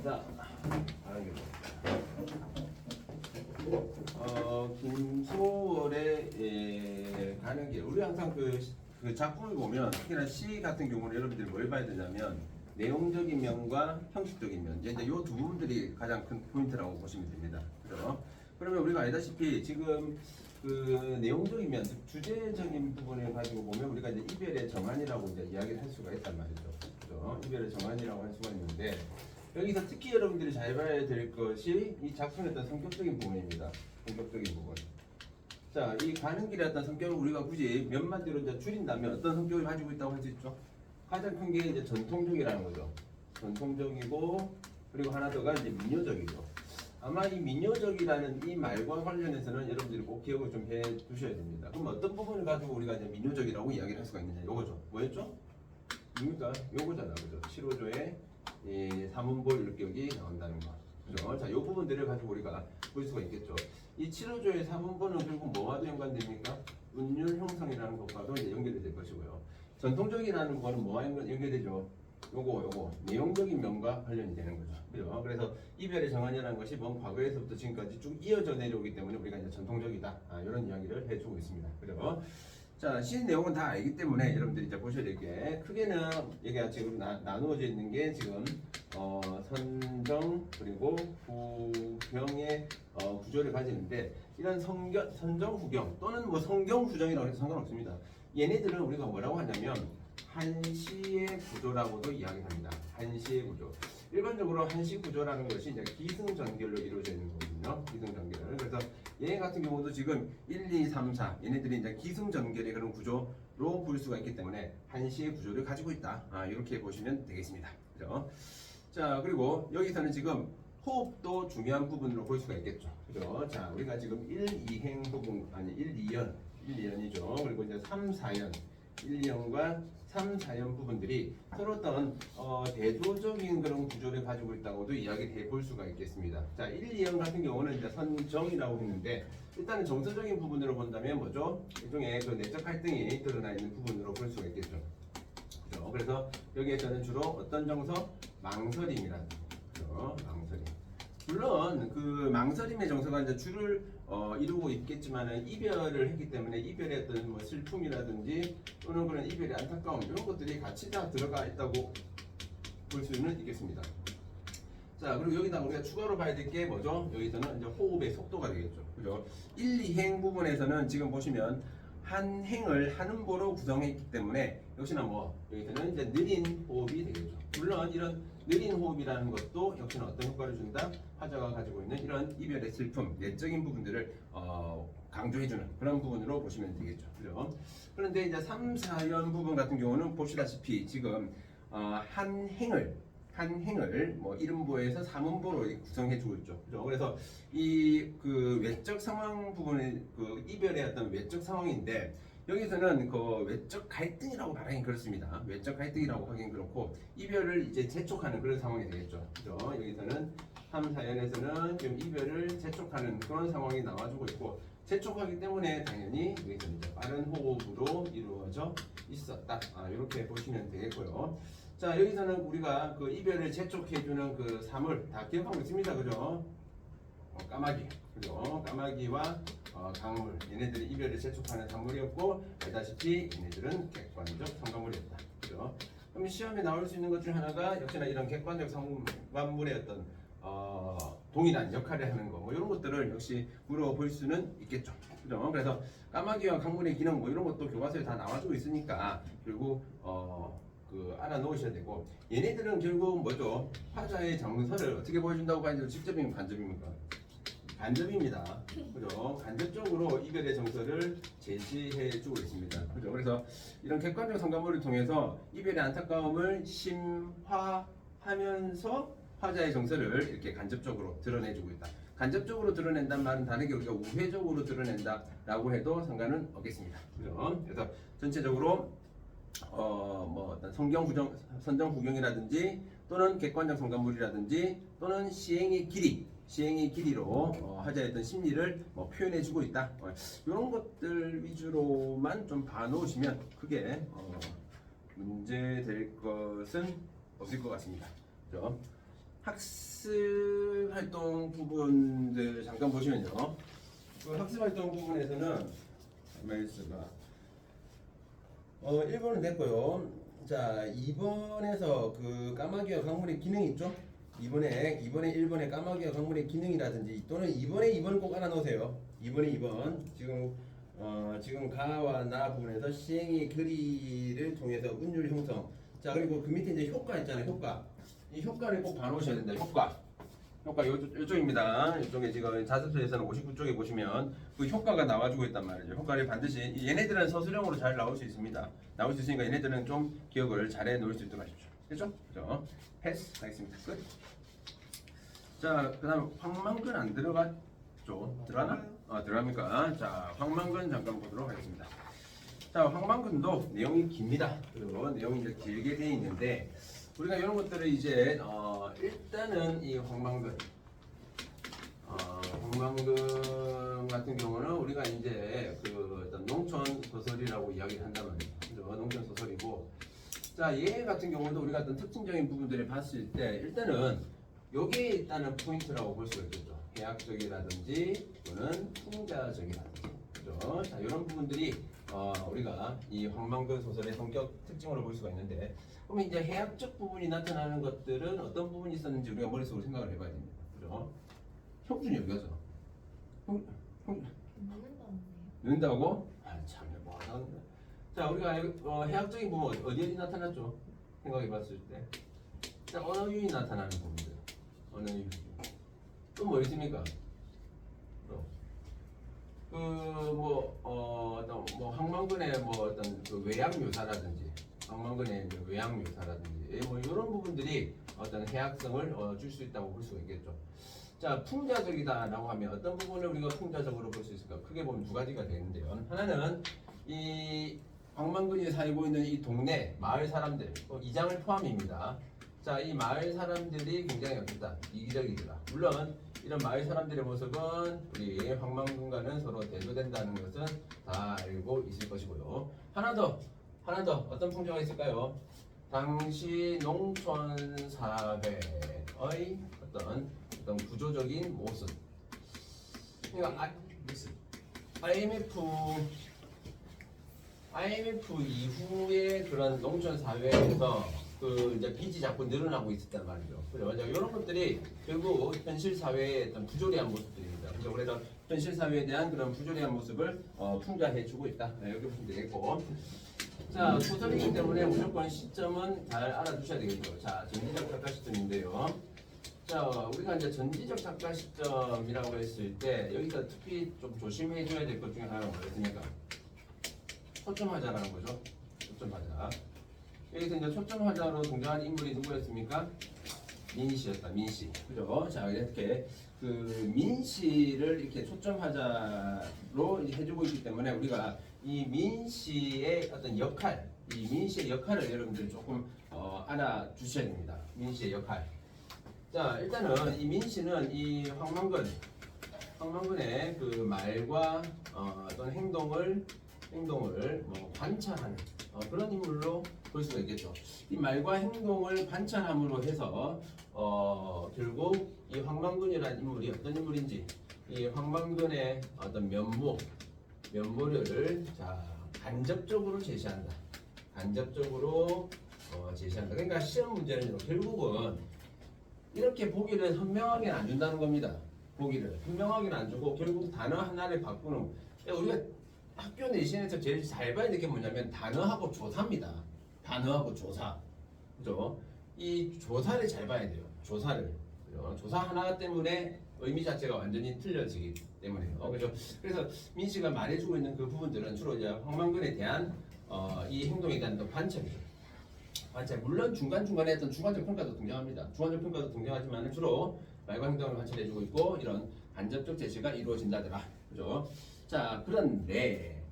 자, 김소월의 가는 길. 우리 항상 그 작품을 보면 특히나 시 같은 경우는 여러분들이 뭘 봐야 되냐면 내용적인 면과 형식적인 면. 이제 이 두 부분들이 가장 큰 포인트라고 보시면 됩니다. 그죠? 그러면 우리가 알다시피 지금 그 내용적인 면, 즉 주제적인 부분을 가지고 보면 우리가 이제 이별의 정한이라고 이제 이야기를 할 수가 있단 말이죠. 그죠? 이별의 정한이라고 할 수가 있는데 여기서 특히 여러분들이 잘 봐야 될 것이 이 작품의 어떤 성격적인 부분입니다. 성격적인 부분. 자, 이 가는 길의 어떤 성격을 우리가 굳이 몇 마디로 이제 줄인다면 어떤 성격을 가지고 있다고 할 수 있죠? 가장 큰 게 이제 전통적이라는 거죠. 전통적이고 그리고 하나 더가 이제 민요적이죠. 아마 이 민요적이라는 이 말과 관련해서는 여러분들이 꼭 기억을 좀 해 두셔야 됩니다. 그럼 어떤 부분을 가지고 우리가 이제 민요적이라고 이야기를 할 수가 있느냐? 요거죠. 뭐였죠? 뭡니까? 요거잖아. 그죠? 7호조의 이 사문보율격이 나온다는 거. 그죠? 자, 요 부분들을 가지고 우리가 볼 수가 있겠죠. 이 7호조의 사문보는 결국 뭐와도 연관됩니까? 운율 형성이라는 것과도 이제 연결이 될 것이고요. 전통적이라는 거는 뭐와 연결되죠? 요거 내용적인 면과 관련이 되는 거죠. 그죠? 그래서 이별의 정한이라는 것이 먼 과거에서부터 지금까지 쭉 이어져 내려오기 때문에 우리가 이제 전통적이다. 이런 이야기를 해주고 있습니다. 그죠? 자, 시 내용은 다 알기 때문에 여러분들이 이제 보셔야 될 게 크게는 여기가 지금 나누어져 있는 게 지금 선정 그리고 후경의 구조를 가지는데 이런 선정 후경 또는 뭐 성경 후정이라고 해도 상관없습니다. 얘네들은 우리가 뭐라고 하냐면 한시의 구조라고도 이야기합니다. 한시의 구조. 일반적으로 한시 구조라는 것이 이제 기승전결로 이루어져 있는 거거든요. 기승전결. 그래서 얘 같은 경우도 지금 1, 2, 3, 4 얘네들이 이제 기승전결의 그런 구조로 볼 수가 있기 때문에 한시의 구조를 가지고 있다. 이렇게 보시면 되겠습니다. 그죠? 자, 그리고 여기서는 지금 호흡도 중요한 부분으로 볼 수가 있겠죠. 그죠? 자, 우리가 지금 1, 2행 부분, 1, 2연, 2연이죠. 그리고 이제 3, 4연, 1, 2연과 3, 4연 부분들이 서로 어떤 대조적인 그런 구조를 가지고 있다고도 이야기를 해볼 수가 있겠습니다. 자, 1, 2연 같은 경우는 이제 선정이라고 했는데 일단은 정서적인 부분으로 본다면 뭐죠? 일종의 그 내적 갈등이 드러나 있는 부분으로 볼 수가 있겠죠. 그렇죠? 그래서 여기에서는 주로 어떤 정서? 망설임이라는 거죠. 망설임. 물론 그 망설임의 정서가 이제 주를 이루고 있겠지만은 이별을 했기 때문에 이별의 어떤 뭐 슬픔이라든지 또는 그런 이별의 안타까움 이런 것들이 같이 다 들어가 있다고 볼 수는 있겠습니다. 자, 그리고 여기다 우리가 추가로 봐야 될 게 뭐죠? 여기서는 이제 호흡의 속도가 되겠죠. 그죠? 1, 2행 부분에서는 지금 보시면 한 행을 한음보로 구성했기 때문에 역시나 뭐 여기서는 이제 느린 호흡이 되겠죠. 물론 이런 느린 호흡이라는 것도 역시나 어떤 효과를 준다? 화자가 가지고 있는 이런 이별의 슬픔, 내적인 부분들을 강조해주는 그런 부분으로 보시면 되겠죠. 그죠? 그런데 이제 3, 4연 부분 같은 경우는 보시다시피 지금 한 행을 뭐 이름보에서 삼음보로 구성해주고 있죠. 그죠? 그래서 이 그 외적 상황 부분의 그 이별의 어떤 외적 상황인데 여기서는 그 외적 갈등이라고 말하긴 그렇습니다. 외적 갈등이라고 하긴 그렇고 이별을 이제 재촉하는 그런 상황이 되겠죠. 그죠? 여기서는 3, 4연에서는 지금 이별을 재촉하는 그런 상황이 나와주고 있고 재촉하기 때문에 당연히 여기서는 이제 빠른 호흡으로 이루어져 있었다. 이렇게 보시면 되겠고요. 자, 여기서는 우리가 그 이별을 재촉해주는 그 사물 다 기억하고 있습니다. 그죠? 까마귀. 그죠? 까마귀와 강물. 얘네들이 이별을 재촉하는 사물이었고, 알다시피 얘네들은 객관적 성가물이었다. 그죠? 그럼 시험에 나올 수 있는 것 중 하나가 역시나 이런 객관적 성가물의 어떤 동일한 역할을 하는 거, 뭐 이런 것들을 역시 물어볼 수는 있겠죠. 그죠? 그래서 까마귀와 강물의 기능, 뭐 이런 것도 교과서에 다 나와주고 있으니까 결국 알아놓으셔야 되고 얘네들은 결국 뭐죠? 화자의 정서를 어떻게 보여준다고 봐야 되죠? 직접입니까? 간접입니까? 간접입니다. 그죠? 간접적으로 이별의 정서를 제시해주고 있습니다. 그죠? 그래서 이런 객관적 성가물을 통해서 이별의 안타까움을 심화하면서 화자의 정서를 이렇게 간접적으로 드러내주고 있다. 간접적으로 드러낸다는 말은 다르게 우리가 우회적으로 드러낸다라고 해도 상관은 없겠습니다. 그죠? 그래서 전체적으로 뭐 어떤 선정 구경이라든지 또는 객관적 성가물이라든지 또는 시행의 길이로 화자의 어떤 심리를 뭐 표현해주고 있다. 이런 것들 위주로만 좀 봐놓으시면 크게 문제될 것은 없을 것 같습니다. 그죠? 학습 활동 부분들 잠깐 보시면요. 그 학습 활동 부분에서는 메일스가 1번은 됐고요. 자, 2번에서 그 까마귀와 강물의 기능 있죠? 이번에 1번에 까마귀와 강물의 기능이라든지 또는 2번은 꼭 알아놓으세요. 2번 지금 가와 나 부분에서 시행의 거리를 통해서 운율 형성. 자, 그리고 그 밑에 이제 효과 있잖아요. 효과. 이 효과를 꼭 봐놓으셔야 된다. 효과 요쪽입니다. 이쪽에 지금 자습서에서는 59쪽에 보시면 그 효과가 나와주고 있단 말이죠. 효과를 반드시 얘네들은 서술형으로 잘 나올 수 있습니다. 나올 수 있으니까 얘네들은 좀 기억을 잘해 놓을 수 있도록 하십시오. 그죠? 그죠? 패스 하겠습니다. 끝. 자, 그다음 황망근 안 들어갔죠? 들어가나? 들어갑니까? 자, 황망근 잠깐 보도록 하겠습니다. 자, 황망근도 내용이 깁니다. 그리고 내용이 이제 길게 돼 있는데 우리가 이런 것들을 이제 일단은 이 황망근 같은 경우는 우리가 이제 그 어떤 농촌 소설이라고 이야기를 한단 말이에요. 그죠? 농촌 소설이고, 자, 얘 같은 경우도 우리가 어떤 특징적인 부분들을 봤을 때 일단은 여기에 있다는 포인트라고 볼 수가 있겠죠. 해학적이라든지 또는 풍자적이라든지, 그죠? 자, 이런 부분들이 우리가 이 황망근 소설의 성격 특징으로 볼 수가 있는데, 그러면 이제 해학적 부분이 나타나는 것들은 어떤 부분이 있었는지 우리가 머릿속으로 생각을 해봐야 됩니다. 그죠? 형준이 여기 가서 넣는다고? 참, 뭐 하는데. 자, 우리가 해학적인 부분 어디에 나타났죠? 생각해봤을 때, 자, 언어유희 나타나는 부분들, 언어유희. 또 뭐 있습니까? 황망근의 어떤 그 외양 묘사라든지, 황망근의 외양 묘사라든지, 뭐 이런 부분들이 어떤 해학성을 줄 수 있다고 볼 수가 있겠죠. 자, 풍자적이다라고 하면 어떤 부분을 우리가 풍자적으로 볼 수 있을까? 크게 보면 두 가지가 되는데요. 하나는 이 황망근이 살고 있는 이 동네 마을 사람들, 이장을 포함입니다. 자, 이 마을 사람들이 굉장히 어떻다? 이기적이더라. 물론 이런 마을 사람들의 모습은 우리 황망근과는 서로 대조된다는 것은 다 알고 있을 것이고요. 하나 더 어떤 풍자가 있을까요? 당시 농촌 사회의 어떤 구조적인 모습. 그러니까 IMF 이후에 그런 농촌 사회에서 그 이제 빚이 자꾸 늘어나고 있었단 말이죠. 그죠? 이런 것들이 결국 현실 사회의 어떤 부조리한 모습들입니다. 그래서 현실 사회에 대한 그런 부조리한 모습을 풍자해주고 있다. 네, 여기 보시면 되겠고. 자, 소설이기 때문에 무조건 시점은 잘 알아두셔야 되겠죠. 자, 전지적 작가 시점인데요. 자, 우리가 이제 전지적 작가 시점이라고 했을 때 여기서 특히 좀 조심해줘야 될 것 중에 하나가 뭐였습니까? 초점화자라는 거죠. 초점화자. 여기서 이제 초점화자로 등장한 인물이 누구였습니까? 민씨였다. 민씨. 그죠? 자, 이렇게 그 민씨를 이렇게 초점화자로 해주고 있기 때문에 우리가 이 민씨의 어떤 역할, 이 민씨의 역할을 여러분들 조금 알아주셔야 됩니다. 민씨의 역할. 자, 일단은 이 민씨는 이 황망근의 그 말과 어떤 행동을 관찰하는 그런 인물로 볼 수가 있겠죠. 이 말과 행동을 관찰함으로 해서 결국 이 황망근이라는 인물이 어떤 인물인지, 이 황망근의 어떤 면모를 자 간접적으로 제시한다. 간접적으로 제시한다. 그러니까 시험 문제는 결국은 이렇게 보기를 선명하게는 안 준다는 겁니다. 보기를 선명하게는 안 주고 결국 단어 하나를 바꾸는. 우리가 학교 내신에서 제일 잘 봐야 될 게 뭐냐면 단어하고 조사입니다. 단어하고 조사. 그죠? 이 조사를 잘 봐야 돼요. 조사를. 그죠? 조사 하나 때문에 의미 자체가 완전히 틀려지기 때문에요. 그죠? 그래서 민씨가 말해주고 있는 그 부분들은 주로 이제 황망근에 대한 이 행동에 대한 관찰이죠. 관찰. 물론 중간중간에 어떤 주관적 평가도 등장합니다. 주관적 평가도 등장하지만 주로 말과 행동을 관찰해주고 있고 이런 간접적 제시가 이루어진다더라. 그죠? 자, 그런데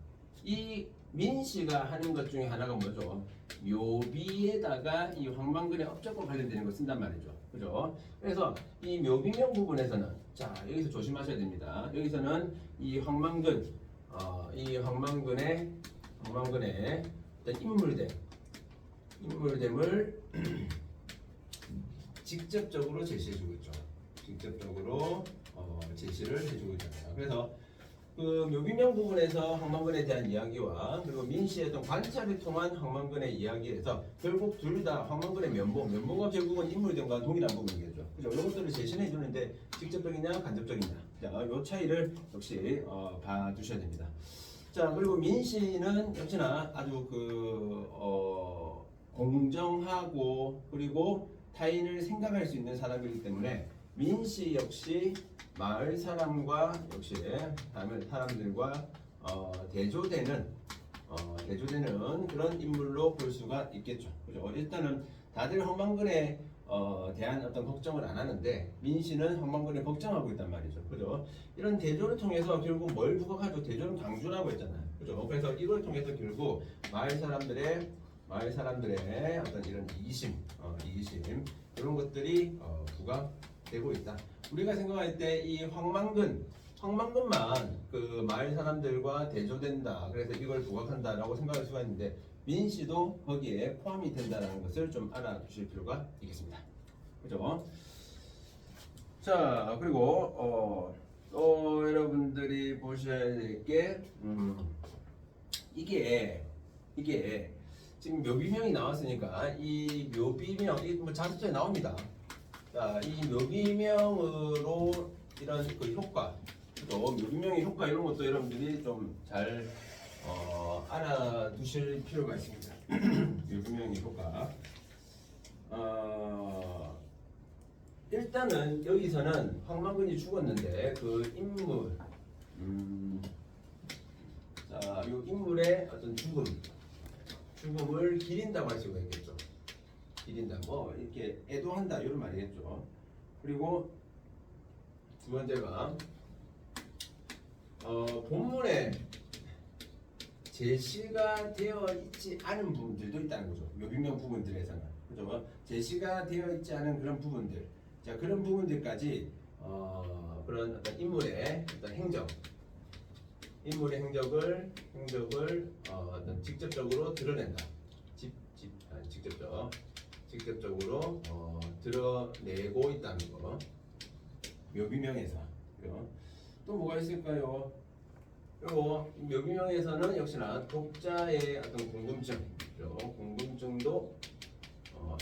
이 민씨가 하는 것 중에 하나가 뭐죠? 묘비에다가 이 황망근의 업적과 관련되는 걸 쓴단 말이죠. 그죠? 그래서 이 묘비명 부분에서는 자, 여기서 조심하셔야 됩니다. 여기서는 이 황망근의 어떤 인물됨을 직접적으로 제시해주고 있죠. 직접적으로 제시를 해주고 있습니다. 그래서 그 묘비명 부분에서 항만근에 대한 이야기와 그리고 민씨의 어떤 관찰을 통한 항만근의 이야기에서 결국 둘 다 항만근의 면모가 결국은 인물들과 동일한 부분이겠죠. 그죠? 이것들을 제시해 주는데 직접적이냐 간접적이냐. 자, 요 차이를 역시 봐두셔야 됩니다. 자, 그리고 민씨는 역시나 아주 공정하고 그리고 타인을 생각할 수 있는 사람이기 때문에 민씨 역시 마을 사람과 역시 마을 사람들과 대조되는 그런 인물로 볼 수가 있겠죠. 그죠? 일단은 다들 황만근에 대한 어떤 걱정을 안 하는데 민씨는 황만근에 걱정하고 있단 말이죠. 그죠? 이런 대조를 통해서 결국 뭘 부각하죠? 대조는 강조라고 했잖아요. 그죠? 그래서 이걸 통해서 결국 마을 사람들의 어떤 이런 이기심 이런 것들이 부각되고 있다. 우리가 생각할 때 이 황만근만 그 마을 사람들과 대조된다. 그래서 이걸 부각한다라고 생각할 수가 있는데 민씨도 거기에 포함이 된다는 것을 좀 알아두실 필요가 있겠습니다. 그죠? 자, 그리고 또 여러분들이 보셔야 될 게 이게 지금 묘비명이 나왔으니까 이 묘비명 뭐 자습서에 나옵니다. 자, 이 묘비명으로 이런 그 효과, 또 묘비명의 효과 이런 것도 여러분들이 좀 잘 알아두실 필요가 있습니다. 묘비명의 효과. 일단은 여기서는 황만근이 죽었는데 그 인물, 자, 이 인물의 어떤 죽음을 기린다고 할 수가 있겠죠. 기린다, 뭐 이렇게 애도한다 이런 말이겠죠. 그리고 두 번째가 본문에 제시가 되어 있지 않은 부분들도 있다는 거죠. 묘비명 부분들에서는 그죠? 제시가 되어 있지 않은 그런 부분들, 자 그런 부분들까지 그런 어떤 인물의 어떤 인물의 행적을 어떤 직접적으로 드러낸다. 직접적으로 드러내고 있다는 거. 묘비명에서. 또 뭐가 있을까요? 그리고 묘비명에서는 역시나 독자의 어떤 궁금증도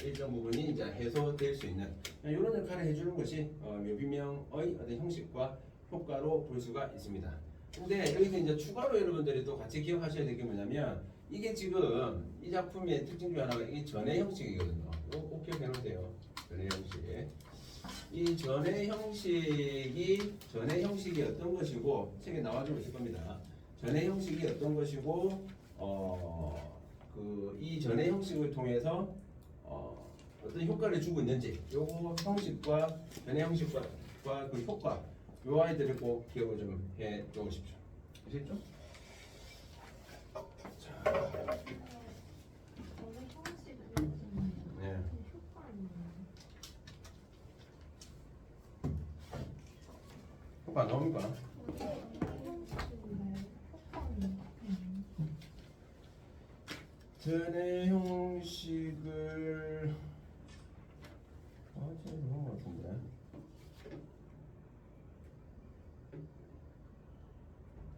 일정 부분이 이제 해소될 수 있는 이런 역할을 해주는 것이 묘비명의 어떤 형식과 효과로 볼 수가 있습니다. 근데 여기서 이제 추가로 여러분들이 또 같이 기억하셔야 될 게 뭐냐면 이게 지금 이 작품의 특징 중 하나가 이게 전의 형식이거든요. 꼭 기억해 놓으세요. 전의 형식. 이 전의 형식이 어떤 것이고 책에 나와주고 있을 겁니다. 전의 형식이 어떤 것이고 이 전의 형식을 통해서 어떤 효과를 주고 있는지 요거 형식과 전의 형식과 그 효과 요 아이들을 꼭 기억을 좀 해 놓으십시오. 아시겠죠? 네. 효과 나옵니까? 전의 형식을 제가 그런 것 같은데.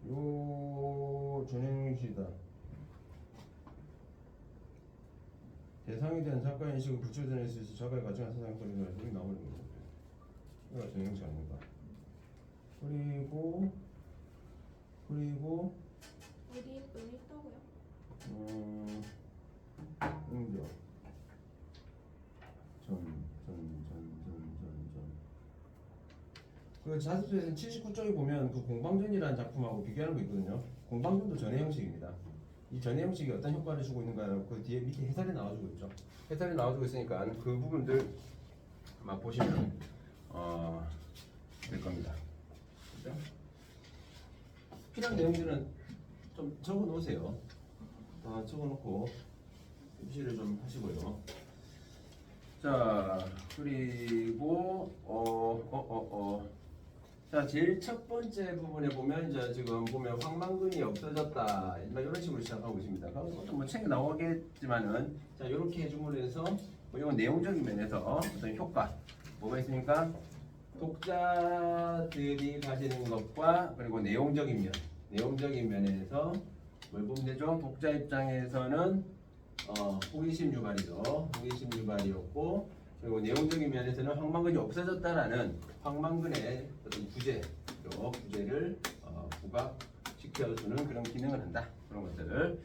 요 전의 형식이다. 대상에 대한 작가의 인식을 구체화될 수 있어 작가의 가치관 사상 소리가 여기 나오는 거죠. 이거 전의 형식 아닌가? 그리고 어디 있다고요? 응죠. 그 자습서에서 79쪽에 보면 그 공방전이라는 작품하고 비교하는 거 있거든요. 공방전도 전의 형식입니다. 이 전의 형식이 어떤 효과를 주고 있는가 그 뒤에 밑에 해설이 나와주고 있죠. 해설이 나와주고 있으니까 그 부분들 막 보시면 될 겁니다. 그죠? 필요한 내용들은 좀 적어 놓으세요. 적어 놓고 입시를 좀 하시고요. 자, 그리고 자, 제일 첫 번째 부분에 보면 이제 지금 보면 황만근이 없어졌다. 이런 식으로 시작하고 있습니다. 그것도 뭐 책에 나오겠지만은 자, 이렇게 해줌으로 해서 뭐 이건 내용적인 면에서 어떤 효과 뭐가 있습니까? 독자들이 가지는 것과 그리고 내용적인 면에서 뭘 보면 되죠? 독자 입장에서는 호기심 유발이죠. 호기심 유발이었고 그리고 내용적인 면에서는 황망근이 없어졌다라는 황망근의 어떤 부재를 부각시켜주는 그런 기능을 한다. 그런 것들을.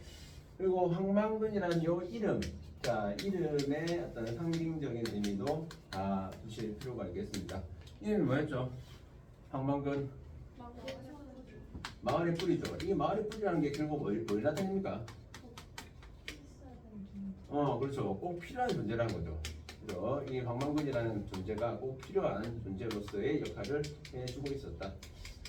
그리고 황망근이라는 요 이름, 자 이름의 어떤 상징적인 의미도 다 두실 필요가 있겠습니다. 이름이 뭐였죠? 황망근 마을의 뿌리죠. 이 마을의 뿌리라는 게 결국 뭘 나타냅니까? 그렇죠. 꼭 필요한 존재라는 거죠. 그죠? 이 황망근이라는 존재가 꼭 필요한 존재로서의 역할을 해주고 있었다.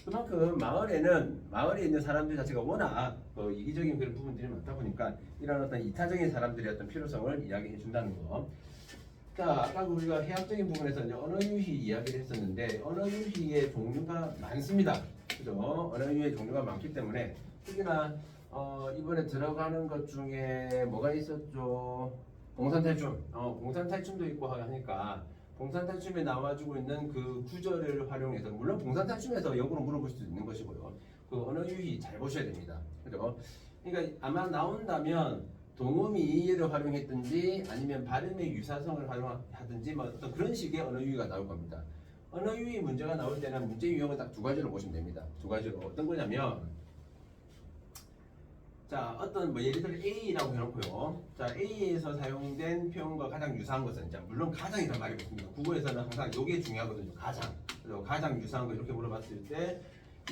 그만큼 마을에 있는 사람들 자체가 워낙 이기적인 그런 부분들이 많다 보니까 이런 어떤 이타적인 사람들의 어떤 필요성을 이야기해 준다는 거. 자, 아까 우리가 해학적인 부분에서 이제 언어 유희 이야기를 했었는데 언어 유희의 종류가 많습니다. 그죠? 언어 유희의 종류가 많기 때문에 특히나 이번에 들어가는 것 중에 뭐가 있었죠? 공산탈춤. 공산탈춤도 있고 하니까 봉산탈춤에 나와주고 있는 그 구절을 활용해서 물론 봉산탈춤에서 역으로 물어볼 수도 있는 것이고요. 그 언어 유희 잘 보셔야 됩니다. 그죠? 그러니까 아마 나온다면 동음이를 활용했든지 아니면 발음의 유사성을 활용하든지 뭐 어떤 그런 식의 언어 유희가 나올 겁니다. 언어 유희 문제가 나올 때는 문제 유형은 딱 두 가지로 보시면 됩니다. 두 가지로 어떤 거냐면 자 어떤 뭐 예를 들어 A라고 해놓고요. 자 A에서 사용된 표현과 가장 유사한 것은 자 물론 가장이라는 말이 없습니다. 국어에서는 항상 이게 중요하거든요. 가장. 그래서 가장 유사한 거 이렇게 물어봤을 때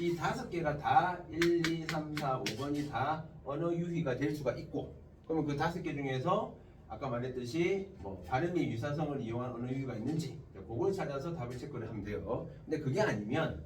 이 5개가 다 1, 2, 3, 4, 5번이 다 언어 유희가 될 수가 있고 그러면 그 5개 중에서 아까 말했듯이 뭐 발음의 유사성을 이용한 언어 유희가 있는지 그걸 찾아서 답을 체크를 하면 돼요. 근데 그게 아니면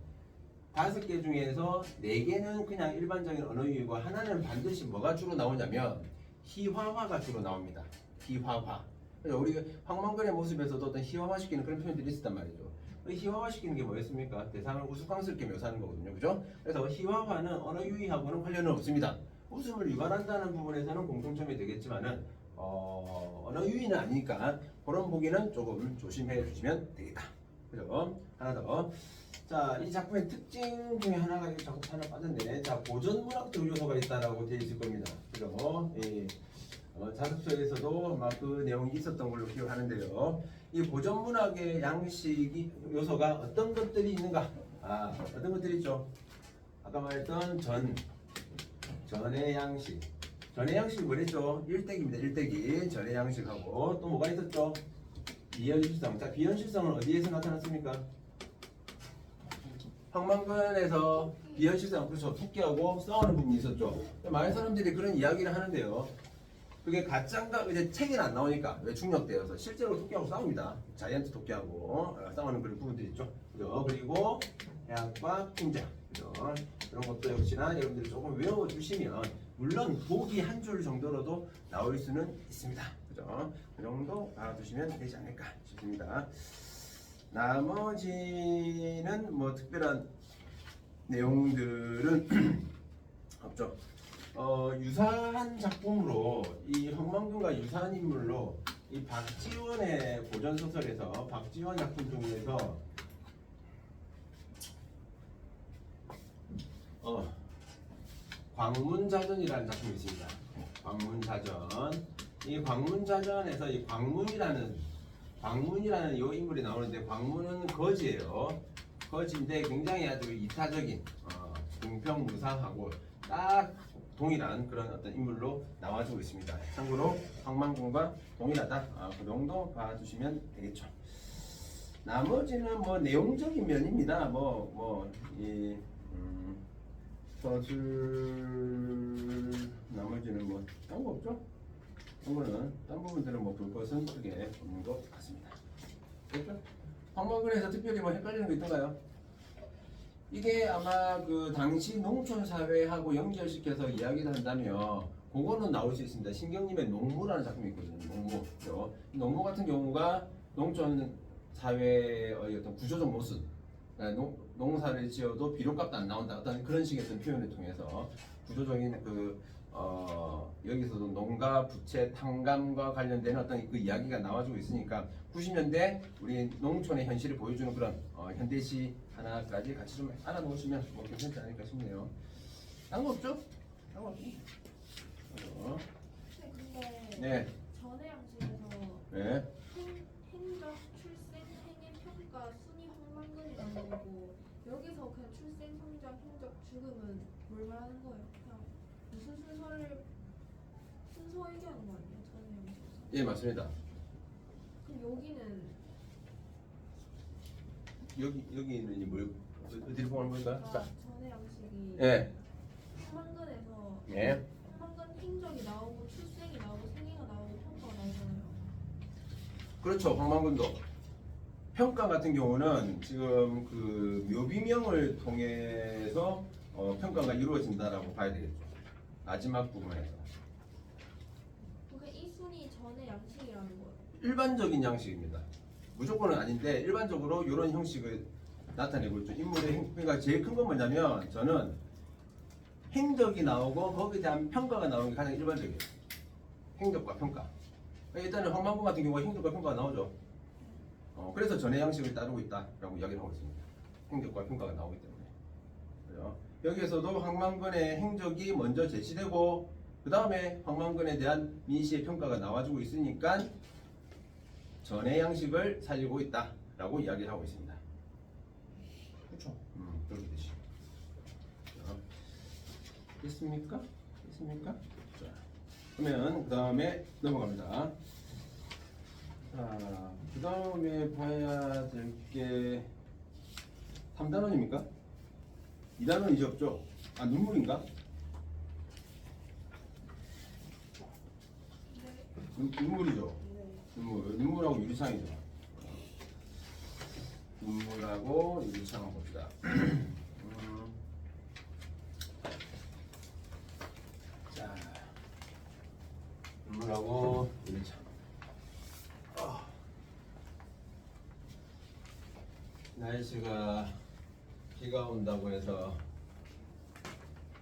5개 중에서 4개는 그냥 일반적인 언어 유희고 하나는 반드시 뭐가 주로 나오냐면 희화화가 주로 나옵니다. 희화화. 그래서 우리 황망근의 모습에서도 어떤 희화화시키는 그런 표현들이 있었단 말이죠. 희화화시키는 게 뭐였습니까? 대상을 우스꽝스럽게 묘사하는 거거든요. 그죠? 그래서 희화화는 언어 유희하고는 관련은 없습니다. 웃음을 유발한다는 부분에서는 공통점이 되겠지만은 언어 유희는 아니니까 그런 보기는 조금 조심해 주시면 되겠다. 그죠? 하나 더. 자, 이 작품의 특징 중에 하나가 작품 하나 빠졌네. 자, 고전문학적 요소가 있다라고 되어 있을 겁니다. 그죠? 자습서에서도 아마 그 내용이 있었던 걸로 기억하는데요. 이 고전문학의 양식이 요소가 어떤 것들이 있는가? 어떤 것들이 있죠? 아까 말했던 전의 양식. 전의 양식이 뭐랬죠? 일대기입니다. 일대기. 전의 양식하고 또 뭐가 있었죠? 비현실성. 자, 비현실성은 어디에서 나타났습니까? 황망근에서 비현실성, 그렇죠. 토끼하고 싸우는 부분이 있었죠. 많은 사람들이 그런 이야기를 하는데요. 그게 가짜인가 이제 책에는 안 나오니까 왜 중력되어서 실제로 토끼하고 싸웁니다. 자이언트 토끼하고 싸우는 그런 부분들이 있죠. 그죠? 그리고 해학과 풍자. 그죠? 이런 것도 역시나 여러분들이 조금 외워주시면 물론 보기 한 줄 정도로도 나올 수는 있습니다. 그죠? 그 정도 알아두시면 되지 않을까 싶습니다. 나머지는 뭐 특별한 내용들은 없죠. 유사한 작품으로 이 황망근과 유사한 인물로 이 박지원의 고전 소설에서 박지원 작품 중에서 광문자전이라는 작품이 있습니다. 광문자전. 이 광문자전에서 이 광문이라는 요 인물이 나오는데 광문은 거지예요. 거지인데 굉장히 아주 이타적인 공평무상하고 딱 동일한 그런 어떤 인물로 나와주고 있습니다. 참고로 황망근과 동일하다. 그 정도 봐주시면 되겠죠. 나머지는 뭐 내용적인 면입니다. 서술 나머지는 뭐 딴 거 없죠? 딴 부분들은 뭐 볼 것은 크게 없는 것 같습니다. 됐죠? 황망근에서 특별히 뭐 헷갈리는 거 있던가요? 이게 아마 그 당시 농촌 사회하고 연결시켜서 이야기를 한다면 그거는 나올 수 있습니다. 신경님의 농무라는 작품이 있거든요. 농무. 그렇죠? 농무 같은 경우가 농촌 사회의 어떤 구조적 모습, 농사를 지어도 비료값도 안 나온다. 어떤 그런 식의 어떤 표현을 통해서 구조적인 그 여기서도 농가, 부채, 탕감과 관련된 어떤 그 이야기가 나와주고 있으니까 90년대 우리 농촌의 현실을 보여주는 그런 현대시 하나까지 같이 좀 알아놓으시면 뭐 괜찮지 않을까 싶네요. 딴 거 없죠? 딴 거 없죠? 근데 네. 전해 양식에서 네. 행적, 출생, 행의 평가, 순위, 황망근이 나오고 여기서 그냥 출생, 성장, 행적, 죽음은 뭘 말하는 거예요? 그냥 무슨 순서 얘기하는 거 아니에요? 전해 양식에서? 예, 맞습니다. 그럼 여기는 뭘 어디를 보는 걸까? 그러니까 전해 양식이 예. 황망근에서 예. 황망근 행적이 나오고 출생이 나오고 생애가 나오고 평가가 나오잖아요. 그렇죠. 황망군도 평가 같은 경우는 지금 그 묘비명을 통해서 평가가 이루어진다라고 봐야 되겠죠. 마지막 부분에서 그게 이 순위 전해 양식이라는 거예요. 일반적인 양식입니다. 무조건은 아닌데 일반적으로 이런 형식을 나타내고 있죠. 인물의 그러니까 제일 큰 건 뭐냐면 저는 행적이 나오고 거기에 대한 평가가 나오는 게 가장 일반적이에요. 행적과 평가. 일단은 황망군 같은 경우에 행적과 평가가 나오죠. 그래서 전해 양식을 따르고 있다라고 이야기를 하고 있습니다. 행적과 평가가 나오기 때문에. 그죠? 여기에서도 황망군의 행적이 먼저 제시되고 그 다음에 황망군에 대한 민시의 평가가 나와주고 있으니까 전해 양식을 살리고 있다라고 이야기를 하고 있습니다. 그렇죠? 그렇게 되시죠. 됐습니까? 됐습니까? 자, 그러면 그 다음에 넘어갑니다. 자, 그 다음에 봐야 될 게 3단원입니까? 2단원이죠, 없죠? 아, 눈물인가? 눈물이죠. 눈물하고 유리창이죠. 눈물하고 유리창 한번 봅시다. 자, 눈물하고 유리창. 날씨가 비가 온다고 해서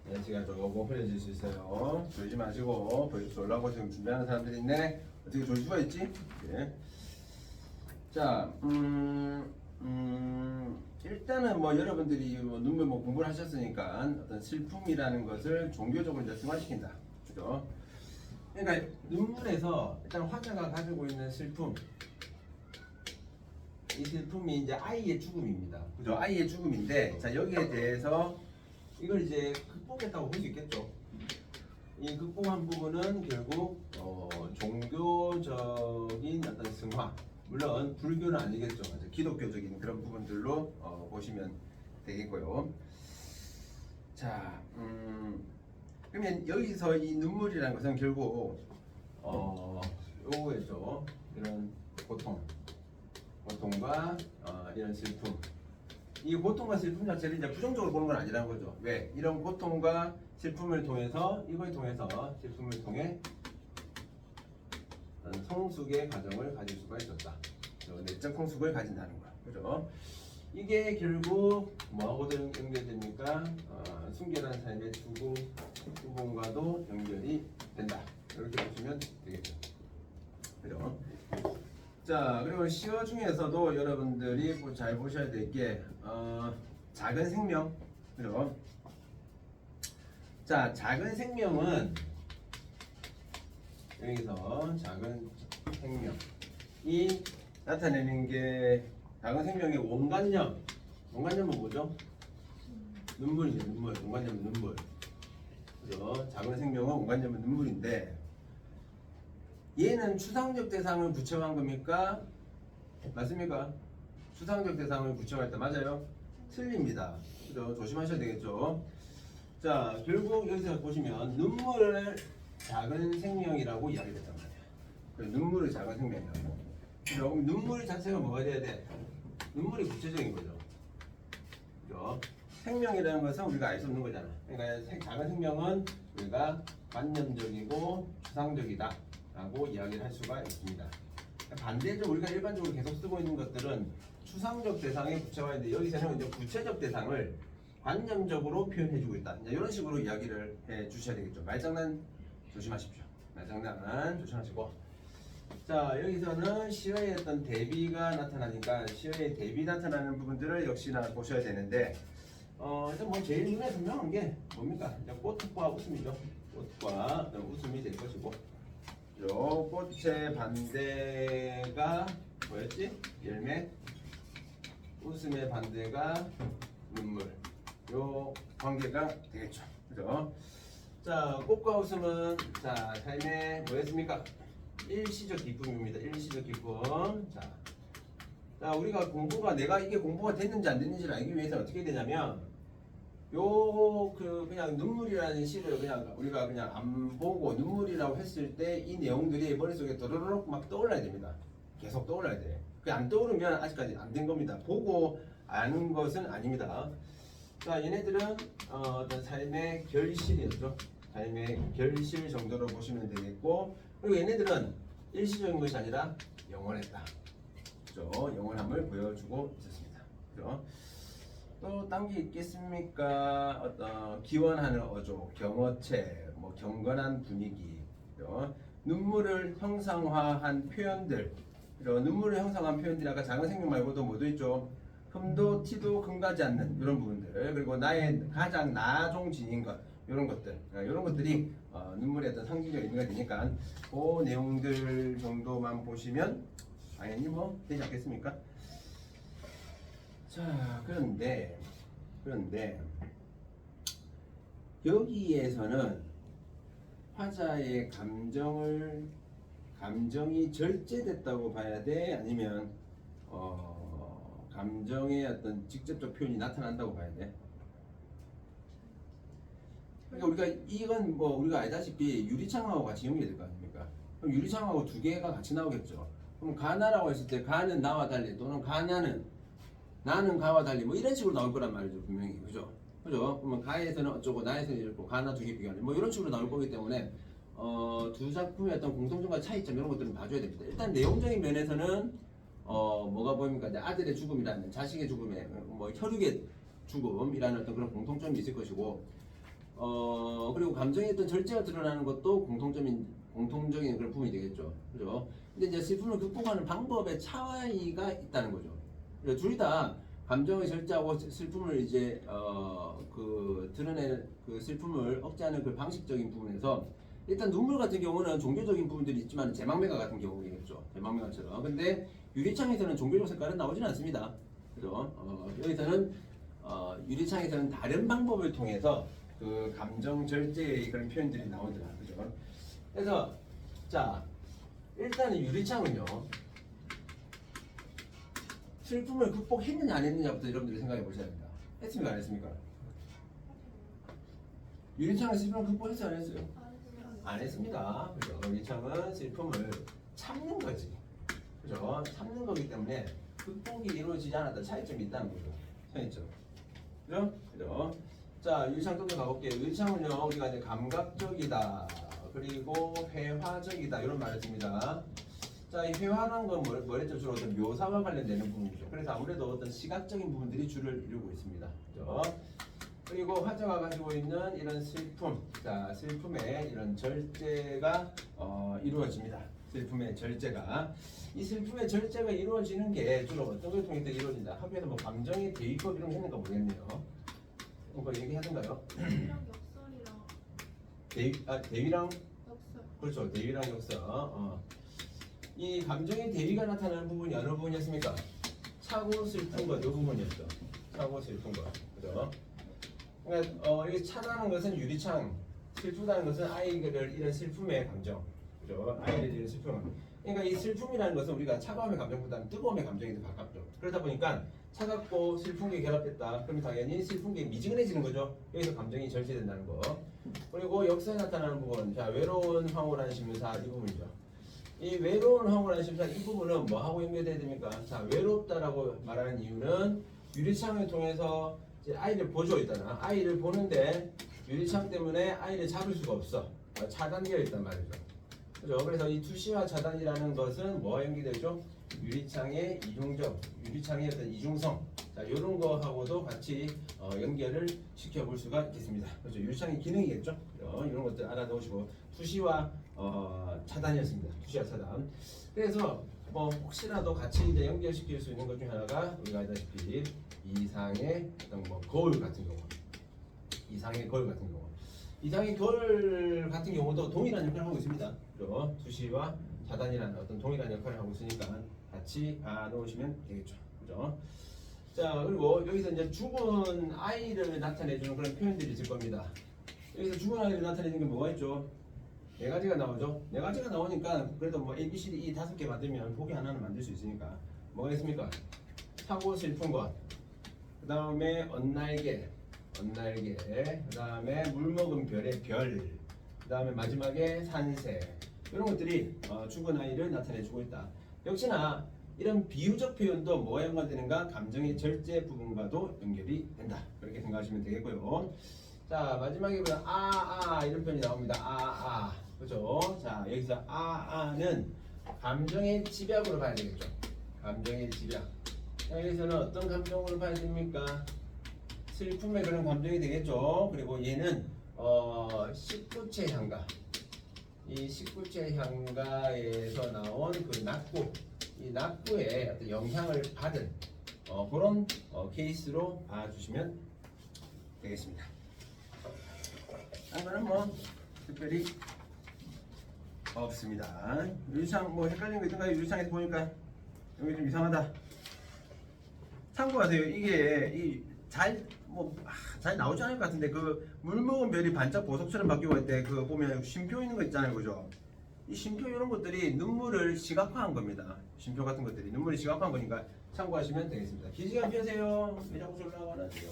날씨가 조금 흐려질 수 있어요. 졸지 마시고 벌써 졸라고 지금 준비하는 사람들이 있네. 어떻게 졸 수가 있지? 네. 자, 일단은 뭐 여러분들이 뭐 눈물 뭐 공부를 하셨으니까 어떤 슬픔이라는 것을 종교적으로 이제 승화시킨다. 그죠? 그러니까 눈물에서 일단 화자가 가지고 있는 슬픔, 이 슬픔이 이제 아이의 죽음입니다. 그죠? 아이의 죽음인데, 자 여기에 대해서 이걸 이제 극복했다고 볼 수 있겠죠. 이 극복한 부분은 결국 종교적인 어떤 승화, 물론 불교는 아니겠죠. 기독교적인 그런 부분들로 보시면 되겠고요. 자, 그러면 여기서 이 눈물이라는 것은 결국 요거겠죠. 이런 고통과 이런 슬픔. 이 고통과 슬픔 자체를 이제 부정적으로 보는 건 아니라는 거죠. 왜? 이런 고통과 슬픔을 통해서 이걸 통해서 슬픔을 통해 성숙의 과정을 가질 수가 있었다. 내적 성숙을 가진다는 거. 그죠? 이게 결국 뭐하고 연결됩니까? 순결한 삶의 추구과도 연결이 된다. 이렇게 보시면 되겠죠. 그죠? 자, 그리고 시어 중에서도 여러분들이 잘 보셔야 될 게 작은 생명. 그죠? 자, 작은 생명은 여기서 작은 생명이 나타내는 게 작은 생명의 원관념. 원관념은 뭐죠? 눈물이죠. 눈물. 원관념은 눈물. 그죠? 작은 생명은 원관념은 눈물인데 얘는 추상적 대상을 구체화한 겁니까? 맞습니까? 추상적 대상을 구체화했다. 맞아요? 틀립니다. 그죠? 조심하셔야 되겠죠? 자, 결국 여기서 보시면 눈물을 작은 생명이라고 이야기했단 말이에요. 눈물이 작은 생명이라고. 그럼 눈물 자체가 뭐가 돼야 돼? 눈물이 구체적인 거죠. 그죠? 생명이라는 것은 우리가 알 수 없는 거잖아. 그러니까 작은 생명은 우리가 관념적이고 추상적이다 라고 이야기를 할 수가 있습니다. 반대적으로 우리가 일반적으로 계속 쓰고 있는 것들은 추상적 대상의 구체화인데 여기서는 이제 구체적 대상을 관념적으로 표현해주고 있다. 이제 이런 식으로 이야기를 해 주셔야 되겠죠. 말장난 조심하십시오. 말장난 조심하시고. 자, 여기서는 시어의 어떤 대비가 나타나니까 시어의 대비 나타나는 부분들을 역시나 보셔야 되는데, 일단 뭐 제일 눈에 분명한 게 뭡니까? 이제 꽃과 웃음이죠. 꽃과 웃음이 될 것이고, 요 꽃의 반대가 뭐였지? 열매. 웃음의 반대가 눈물. 요 관계가 되겠죠. 그죠? 자, 꽃과 웃음은 자, 삶의 뭐였습니까? 일시적 기쁨입니다. 일시적 기쁨. 자, 우리가 내가 이게 공부가 됐는지 안 됐는지를 알기 위해서 어떻게 되냐면, 그냥 눈물이라는 시를 그냥 우리가 그냥 안 보고 눈물이라고 했을 때 이 내용들이 머릿속에 도로록 막 떠올라야 됩니다. 계속 떠올라야 돼. 그게 안 떠오르면 아직까지 안 된 겁니다. 보고 아는 것은 아닙니다. 자, 얘네들은 어떤 삶의 결실이었죠. 삶의 결실 정도로 보시면 되겠고, 그리고 얘네들은 일시적인 것이 아니라 영원했다. 그죠? 영원함을 보여주고 있었습니다. 그죠? 또 딴 게 있겠습니까? 어떤 기원하는 어조, 경어체, 뭐 경건한 분위기, 그죠? 눈물을 형상화한 표현들, 그죠? 눈물을 형상화한 표현들이 아까 작은 생명 말고도 뭐도 있죠? 흠도 티도 금가지 않는 이런 부분들, 그리고 나의 가장 나종진인 것, 이런 것들, 이런 것들이 눈물의 어떤 상징적 의미가 되니까 그 내용들 정도만 보시면 당연히 뭐 되지 않겠습니까? 자, 그런데 여기에서는 화자의 감정이 절제됐다고 봐야 돼? 아니면 감정의 어떤 직접적 표현이 나타난다고 봐야 돼? 그러니까 이건 뭐 우리가 알다시피 유리창하고 같이 연결될 거 아닙니까? 그럼 유리창하고 두 개가 같이 나오겠죠. 그럼 가나라고 했을 때 가는 나와 달리, 또는 가나는 나는 가와 달리, 뭐 이런 식으로 나올 거란 말이죠, 분명히. 그죠? 그러면 가에서는 어쩌고 나에서는 이렇고 가나 두 개 비교하는 뭐 이런 식으로 나올 거기 때문에 두 작품의 어떤 공통점과 차이점 이런 것들은 봐줘야 됩니다. 일단 내용적인 면에서는 뭐가 보입니까? 이제 아들의 죽음이라는, 자식의 죽음에 뭐 혈육의 죽음이라는 어떤 그런 공통점이 있을 것이고, 그리고 감정의 어떤 절제가 드러나는 것도 공통적인 그런 부분이 되겠죠. 그죠? 근데 이제 슬픔을 극복하는 방법의 차이가 있다는 거죠. 둘 다 감정을 절제하고 슬픔을 이제 드러내는 그 슬픔을 억제하는 그 방식적인 부분에서, 일단 눈물 같은 경우는 종교적인 부분들이 있지만 제망매가 같은 경우겠죠. 제망매가처럼. 근데 유리창에서는 종교적 색깔은 나오지는 않습니다. 그죠? 여기서는 유리창에서는 다른 방법을 통해서 그 감정 절제의 그런 표현들이 나오더라. 그죠? 그래서 자, 일단은 유리창은요, 슬픔을 극복했느냐 안 했느냐부터 여러분들이 생각해 보셔야 합니다. 했습니까 안 했습니까? 유리창은 슬픔을 극복했어요 안 했어요? 안 했습니다. 그죠? 유리창은 슬픔을 참는 거지. 그죠? 참는 거기 때문에 극복이 이루어지지 않았다. 차이점이 있다는 거죠. 차이점. 그죠? 그죠? 자, 유리창 좀 더 가볼게요. 유리창은요, 우리가 이제 감각적이다, 그리고 회화적이다, 이런 말을 씁니다. 자, 이 회화라는 건 뭐랬죠? 주로 어떤 묘사와 관련되는 부분이죠. 그래서 아무래도 어떤 시각적인 부분들이 주를 이루고 있습니다. 그죠? 그리고 화자가 가지고 있는 이런 슬픔, 자, 슬픔의 이런 절제가 이루어집니다. 슬픔의 절제가. 이 슬픔의 절제가 이루어지는 게 주로 어떤 걸 통해서 이루어진다? 학교에서 뭐 감정의 대위법 이런 거 했는가 모르겠네요. 뭐 얘기하던가요? 대위랑 역설이랑 대위랑 역설. 그렇죠. 대위랑 역설. 이 감정의 대위가 나타나는 부분이 어느 부분이었습니까? 차고 슬픈 것, 이 부분이었죠. 차고 슬픈 것. 그죠? 그러니까 이게 차다는 것은 유리창, 슬프다는 것은 아이를 이런 슬픔의 감정. 그죠? 아이를 이런 슬픔. 그러니까 이 슬픔이라는 것은 우리가 차가움의 감정보다는 뜨거움의 감정이 더 가깝죠. 그러다 보니까 차갑고 슬픈 게 결합됐다. 그럼 당연히 슬픈 게 미지근해지는 거죠. 여기서 감정이 절제된다는 거. 그리고 역사에 나타나는 부분, 자, 외로운 황홀한 심사 이 부분이죠. 이 외로운 황홀한 심사 이 부분은 뭐하고 연결돼야 됩니까? 자, 외롭다라고 말하는 이유는 유리창을 통해서 이제 아이를 보죠. 일단 아이를 보는데 유리창 때문에 아이를 잡을 수가 없어. 차단되어 있단 말이죠. 그죠? 그래서 이 투시와 차단이라는 것은 뭐와 연결되죠? 유리창의 이중적, 유리창의 어떤 이중성, 자, 이런 거하고도 같이 연결을 시켜볼 수가 있겠습니다. 그렇죠. 유리창의 기능이겠죠. 이런 것들 알아두시고 투시와 차단이었습니다. 투시와 차단. 그래서 뭐 혹시라도 같이 이제 연결시킬 수 있는 것 중에 하나가 우리가 알다시피 이상의 어떤 뭐 거울 같은 경우, 이상의 거울 같은 경우, 이상의 거울 같은 경우도 동일한 역할을 하고 있습니다. 그리고 투시와 차단이라는 어떤 동일한 역할을 하고 있으니까 같이 알아놓으시면 되겠죠. 그죠? 자, 그리고 여기서 이제 죽은 아이를 나타내주는 그런 표현들이 있을 겁니다. 여기서 죽은 아이를 나타내는 게 뭐가 있죠? 네 가지가 나오죠. 네 가지가 나오니까 그래도 뭐 A, B, C, D, E 5개 만들면 보기 하나는 만들 수 있으니까 뭐가 있습니까? 사고 슬픈 것, 그 다음에 언날개, 그 다음에 물먹은 별의 별, 그 다음에 마지막에 산새, 이런 것들이 죽은 아이를 나타내주고 있다. 역시나 이런 비유적 표현도 뭐와 연관되는가? 감정의 절제 부분과도 연결이 된다. 그렇게 생각하시면 되겠고요. 자, 마지막에 보면 이런 표현이 나옵니다. 그죠? 자, 여기서 는 감정의 집약으로 봐야 되겠죠. 감정의 집약. 자, 여기서는 어떤 감정으로 봐야 됩니까? 슬픔의 그런 감정이 되겠죠. 그리고 얘는 19채 향가. 이 19채 향가에서 나온 그 낙구, 이 낙구에 어떤 영향을 받은 그런 케이스로 봐주시면 되겠습니다. 다른 거는 뭐 특별히 없습니다. 유리창 뭐 헷갈리는 거 있던가요? 유리창에서 보니까 여기 좀 이상하다. 참고하세요. 이게 잘 나오지 않을 것 같은데 그 물먹은 별이 반짝 보석처럼 바뀌고 있을 때 그 보면 쉼표 있는 거 있잖아요, 그죠? 이 쉼표 이런 것들이 눈물을 시각화한 겁니다. 쉼표 같은 것들이 눈물을 시각화한 거니까 참고하시면 되겠습니다. 긴 시간 피하세요. 왜 자꾸 졸라고 하는데요?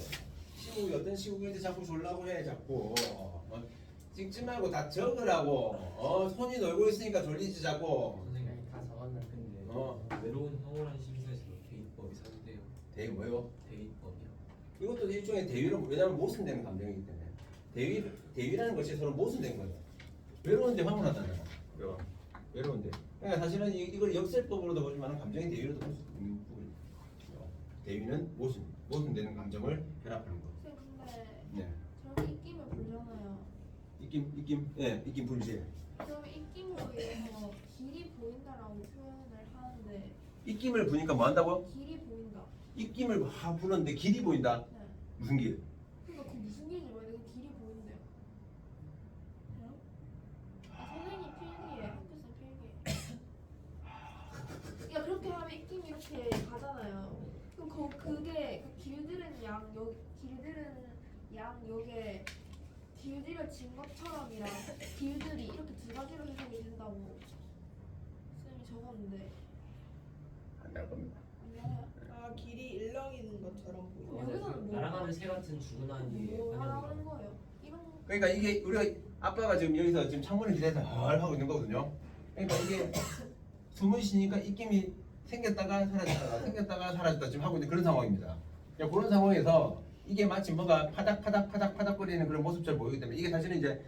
시국이 어떤 시국인데 자꾸 졸라고 해, 자꾸. 찍지 말고 다 적으라고. 손이 놀고 있으니까 졸리지 자꾸. 선생님 다 적었나 근데 외로운 황홀한 심사에서 대입법이 사주돼요. 대위 뭐요? 대입법이요. 이것도 일종의 대위로, 왜냐하면 모순되는 감정이기 때문에 대위라는 것이 서로 모순된 거죠. 외로운데 황홀하다는 거. 외로운데. 그러니까 사실은 이걸 역설법으로도 보지만 감정의 대위로도 볼 수 있는 부분이죠. 대위는 모순되는 감정을 결합하는 거. 쌤 근데 네. 저렇게 입김을 불잖아요. 입김 불지. 그러면 입김으로 인해서 길이 보인다라고 표현을 하는데 입김을 부니까 뭐 한다고요? 길이 보인다. 입김을 부는데 길이 보인다. 네. 무슨 길? 그러니까 그 무슨 길인지 모르겠는데 그 길이 보인대요. 그래요? 선생님 필기에 학교생 필기에. 야 그렇게 하면 입김이 이렇게 가잖아요. 그럼 그게 그 길들은 양 여기에 길들여진 것처럼이랑 길들이 이렇게 두 가지로 해석이 된다고 쌤이 적었는데 안 날 겁니다. 안 나와요? 길이 일렁이는 것처럼 보여. 여기서는 뭐 날아가는 새 같은 죽은 아이의 뭐 하라는 환영이라고. 거예요? 이런 그러니까 이게 우리가 아빠가 지금 여기서 지금 창문을 기대서 하고 있는 거거든요. 그러니까 이게 숨을 쉬니까 입김이 생겼다가 사라졌다 지금 하고 있는 그런 상황입니다. 그러니까 그런 상황에서 이게 마치 뭐가 파닥거리는 그런 모습처럼 보이기 때문에 이게 사실은 이제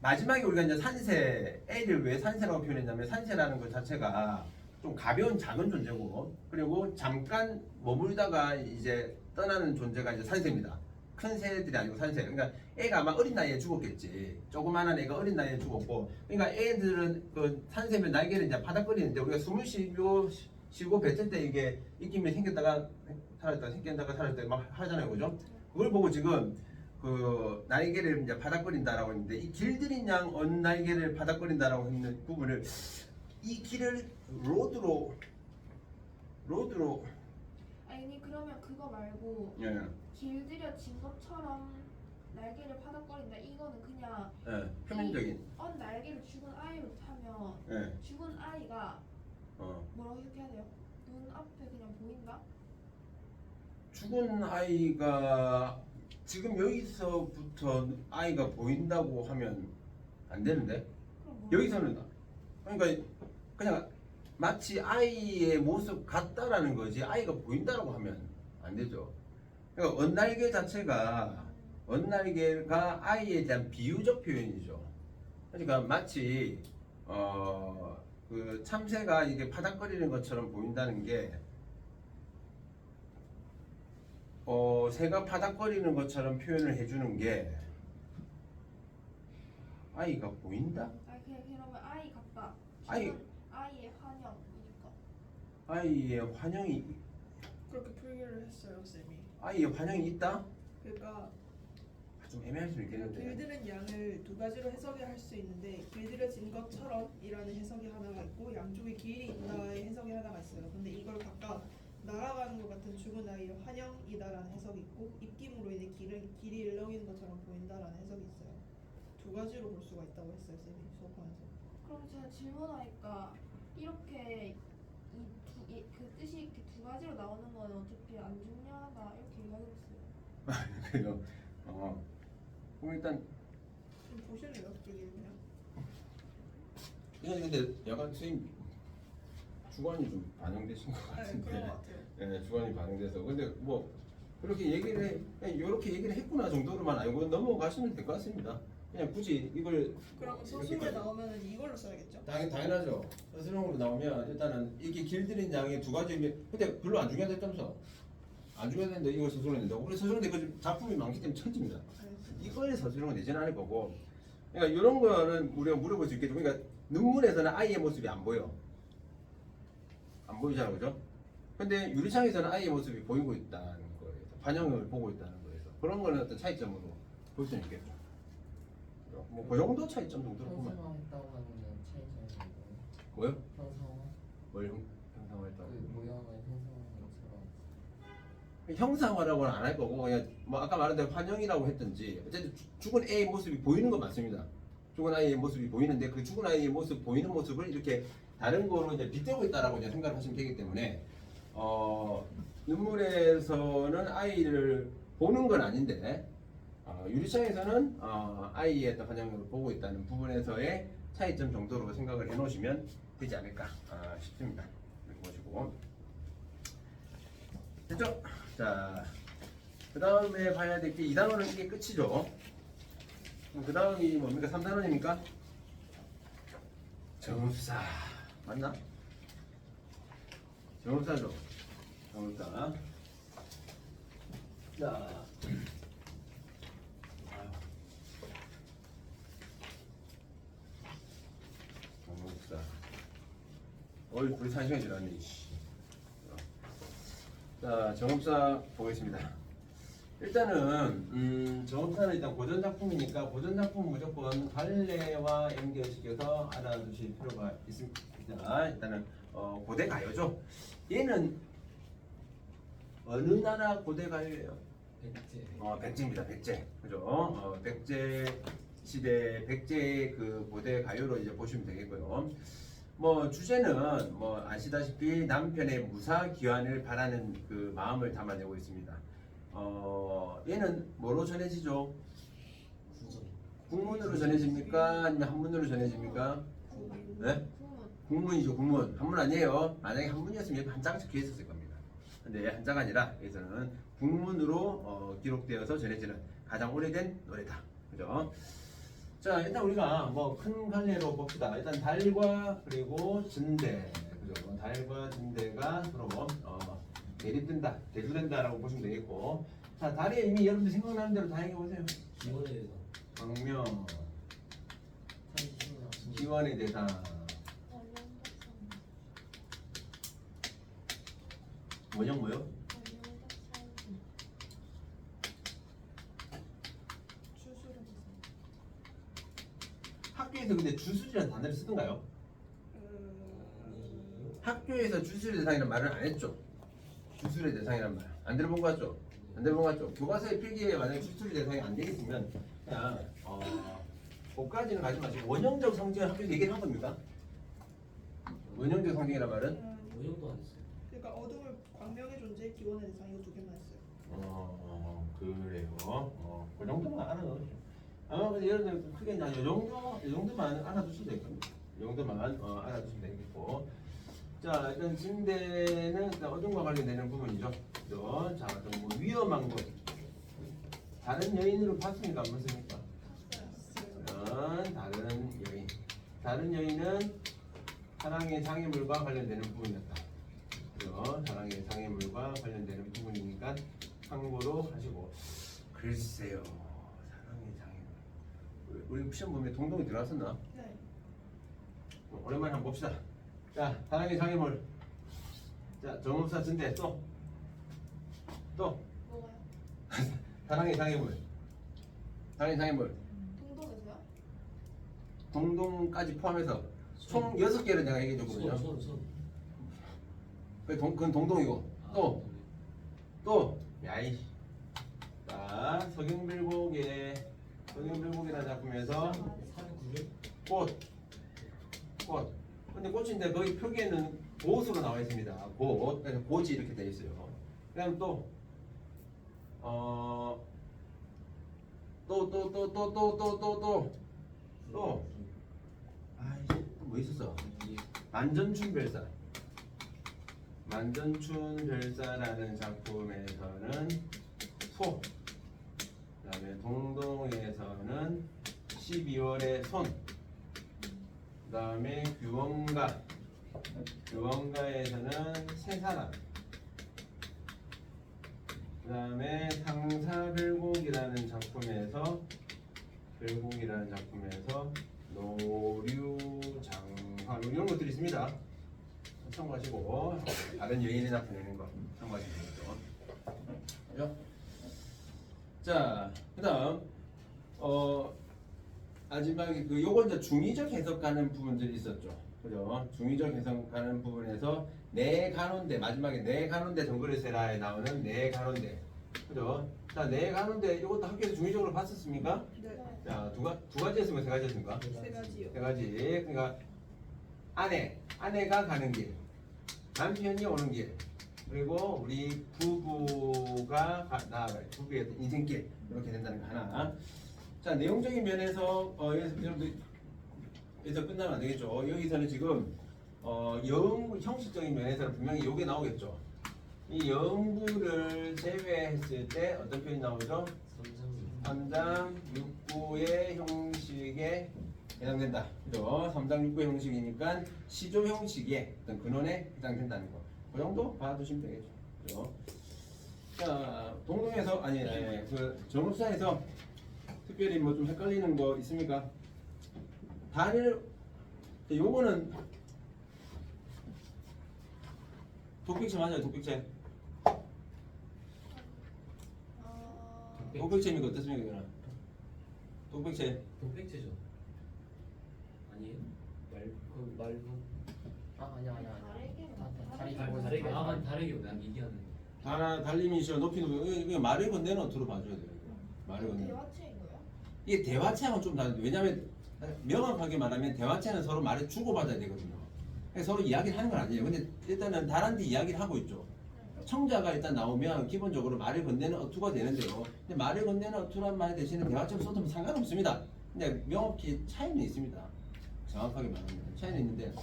마지막에 우리가 이제 산새, A를 왜 산새라고 표현했냐면 산새라는 것 자체가 좀 가벼운 작은 존재고 그리고 잠깐 머물다가 이제 떠나는 존재가 이제 산새입니다. 큰 새들이 아니고 산새. 그러니까 애가 아마 어린 나이에 죽었겠지. 조그마한 애가 어린 나이에 죽었고, 그러니까 애들은 그 산새면 날개를 이제 파닥거리는데 우리가 숨을 쉬고 뱉을 때 이게 입김이 생겼다가 사라졌다 막 하잖아요, 그죠? 그걸 보고 지금 그 날개를 이제 파닥거린다라고 했는데 이 길들인 양 언 날개를 파닥거린다라고 했는 부분을 이 길을 로드로 아니 그러면 그거 말고 예. 길들여진 것처럼 날개를 파닥거린다 이거는 그냥 예, 표면적인 언 날개를 죽은 아이로 타면 예. 죽은 아이가 뭐라고 해석해야 돼요? 눈 앞에 그냥 보인다? 죽은 아이가 지금 여기서부터 아이가 보인다고 하면 안 되는데 그럼 뭐 여기서는 그러니까 그냥 마치 아이의 모습 같다라는 거지 아이가 보인다라고 하면 안 되죠. 그러니까 언날개 자체가 언날개가 아이에 대한 비유적 표현이죠. 그러니까 마치 그 참새가 이게 파닥거리는 것처럼 보인다는 게 새가 파닥거리는 것처럼 표현을 해주는 게 아이가 보인다? 그러면 아이 같다. 아이. 지금 아이의 환영이니까. 아이의 환영이 그렇게 표기를 했어요, 쌤이. 아이의 환영이 있다? 그러니까 좀 애매할 수 있겠는데. 길들은 양을 두 가지로 해석을 할 수 있는데 길들여진 것처럼이라는 해석이 하나가 있고 양쪽에 길이 있다의 해석이 하나가 있어요. 근데 이걸 각각 날아가는 것 같은 죽은 아이의 환영이다라는 해석이 있고 입김으로 인해 길이 일렁이는 것처럼 보인다라는 해석이 있어요. 두 가지로 볼 수가 있다고 했어요, 쌤이 수업하면서. 그럼 제가 질문하니까 이렇게 그 뜻이 이렇게 두 가지로 나오는 건 어차피 안 중요하다 이렇게 얘기하겠어요. 그래요. 그럼 일단 좀 보실래요, 그쪽에 그냥? 이건 근데 약간 선생님 주관이 좀 반영되신 것 네, 같은데. 그런 것 같아요. 네, 주관이 반영돼서. 근데 뭐 그렇게 얘기를 해, 그냥 이렇게 얘기를 했구나 정도로만 알고 넘어가시면 될 것 같습니다. 그냥 굳이 이걸 그럼 이렇게 서술에 나오면은 이걸로 써야겠죠? 당연하죠. 서술형으로 나오면 일단은 이게 길들인 양의 두 가지 근데 별로 안 중요하다 했다면서. 안 중요한데 이걸 서술로 낸다고. 우리 서술로 내고 작품이 많기 때문에 천지입니다. 이걸 서술형은 내지는 않을 거고. 그러니까 이런 거는 우리가 물어볼 수 있겠죠. 그러니까 눈물에서는 아이의 모습이 안 보여. 안 보이잖아, 그죠? 근데 유리창에서는 아이의 모습이 보이고 있다는 거예요. 반영을 보고 있다는 거에서 그런 거는 어떤 차이점으로 볼 수는 있겠죠. 뭐 그 정도 차이점 정도로 보면. 형상화했다고 하는 차이점이 뭐요? 형상화 뭘 형상화했다고? 그 모양을 형상화한 것처럼 형상화라고는 안 할 거고 그냥 뭐 아까 말한 대로 환영이라고 했든지 어쨌든 죽은 애의 모습이 보이는 건 맞습니다. 죽은 아이의 모습이 보이는데 그 죽은 아이의 모습 보이는 모습을 이렇게 다른 거로 이제 빗대고 있다라고 이제 생각을 하시면 되기 때문에 눈물에서는 아이를 보는 건 아닌데 유리창에서는 아이의 어떤 환영을 보고 있다는 부분에서의 차이점 정도로 생각을 해놓으시면 되지 않을까 싶습니다. 이렇게 보시고 됐죠? 자, 그 다음에 봐야 될 게 2단원은 이게 끝이죠. 그 다음이 뭡니까? 3단원입니까? 정읍사 맞나? 정읍사죠. 정읍사. 자, 정읍사. 어이, 우리 1시간 지났네. 자, 정읍사 보겠습니다. 일단은 정읍사는 일단 고전 작품이니까 고전 작품 무조건 관례와 연결시켜서 알아두실 필요가 있습니다. 일단은 고대 가요죠. 얘는 어느 나라 고대 가요예요? 백제 백제입니다. 백제. 그죠? 백제 시대 백제의 그 고대 가요로 이제 보시면 되겠고요. 뭐 주제는 뭐 아시다시피 남편의 무사 귀환을 바라는 그 마음을 담아내고 있습니다. 얘는 뭐로 전해지죠? 국문으로 전해집니까? 아니면 한문으로 전해집니까? 네? 국문이죠, 국문. 한문 아니에요. 만약에 한문이었으면 한 장 적혀 있었을 겁니다. 근데 한 장 아니라 여기서는 국문으로 기록되어서 전해지는 가장 오래된 노래다. 그죠? 자, 일단 우리가 뭐 큰 갈래로 봅시다. 일단 달과 그리고 진대, 그죠? 달과 진대가 서로 대립된다, 대조된다라고 보시면 되겠고. 자, 달에 이미 여러분들 생각나는 대로 다 얘기해보세요. 기원에 대해서 광명, 기원의 대상, 원형 뭐요? 학교에서 근데 주술이라는 단어를 쓰던가요? 학교에서 주술의 대상이라는 말을 안 했죠. 주술의 대상이란 말 안 들어본 거 같죠? 안 들어본 거 같죠? 교과서의 필기에 만약에 주술의 대상이 안 되겠으면 그냥 거기까지는 가지 마시고 원형적 상징을 학교에서 얘기를 한 겁니까? 원형적 상징이란 말은? 모형도 안 했어요. 그러니까 어둠을 광명의 존재, 기원의 대상 이거 두 개만 했어요. 그래요. 그 정도만 알아놓으죠. 아마 근데 여러분들 크게 이 정도만 알아두시면 될 겁니다. 이 정도만 알아두시면 되겠고. 자, 일단 진대는 일단 어둠과 관련되는 부분이죠. 그죠? 자, 어떤 뭐 위험한 것. 다른 여인으로 봤습니까? 안 봤습니까? 다른 여인. 다른 여인은 사랑의 장애물과 관련되는 부분이었다. 그죠? 사랑의 장애물과 관련되는 부분이니까 참고로 하시고. 글쎄요. 사랑의 장애물. 우리 시험 보면 동동이 들어갔었나? 네. 오랜만에 한번 봅시다. 자, 사랑의 장애물. 자, 정업사 전대 또. 뭐가요? 사랑의 장애물. 사랑의 장애물. 동동에서요? 동동까지 포함해서 총 6개를 내가 얘기해 줬거든요. 손. 그건 동동이고. 아, 또. 야이. 자, 서경필곡이라는 작품에서 산구를 꽃. 근데 꽃인데 거기 표기에는 곳으로 나와 있습니다. 곳. 그래서 곳이 이렇게 되어 있어요. 그다음 또 아이씨, 또 뭐 있었어? 만전춘별사라는 작품에서는 소. 그다음에 동동에서는 12월의 손. 그다음에 규원가에서는 세 사람. 그다음에 상사별곡이라는 작품에서 노류장화 이런 것들이 있습니다. 참고하시고 다른 여인이 나타내는 거 참고하시면 되겠죠. 그죠? 자, 그다음 마지막에 요건 이제 중의적 해석하는 부분들이 있었죠. 그죠? 중의적 해석하는 부분에서 내 간혼대 마지막에 내 간혼대 정글에세라에 나오는 내 간혼대. 그죠? 자, 내 간혼대 이것도 학교에서 중의적으로 봤었습니까? 네. 자, 두 가지였습니까? 세 가지였습니까? 세 가지요. 세 가지. 그러니까 아내가 가는 길, 남편이 오는 길, 그리고 우리 부부가 나아갈 부부의 인생길 이렇게 된다는 거 하나. 자, 내용적인 면에서 여기서 끝나면 안 되겠죠. 여기서는 지금 여음부 형식적인 면에서는 분명히 이게 나오겠죠. 이 여음부를 제외했을 때 어떤 표현이 나오죠? 3장 6구의 형식에 해당된다. 그죠? 3장 6구의 형식이니까 시조 형식의 어떤 근원에 해당된다는 거. 그 정도 봐두시면 되겠죠. 그죠? 자, 동동에서 그 정읍사에서 특별히 뭐 좀 헷갈리는 거 있습니까? 요거는 독백체 맞아요, 독백체. 독백체입니까? 어떻습니까, 이거는? 독백체. 독백체죠. 아니에요? 말고 아니야. 다르게 다르게 난 얘기하는. 달림이시여 높이 이거 말을 건네는 어투로 봐줘야 돼요. 말을 건네. 대화체인 거예요? 이게 대화체하고는 좀 다른데 왜냐면 명확하게 말하면 대화체는 서로 말을 주고받아야 되거든요. 그러니까 서로 이야기를 하는 건 아니에요. 근데 일단은 다른데 이야기를 하고 있죠. 청자가 일단 나오면 기본적으로 말을 건네는 어투가 되는데요. 근데 말을 건네는 어투란 말 대신에 대화체로 써도 상관없습니다. 근데 명확히 차이는 있습니다. 정확하게 말하면 차이는 있는데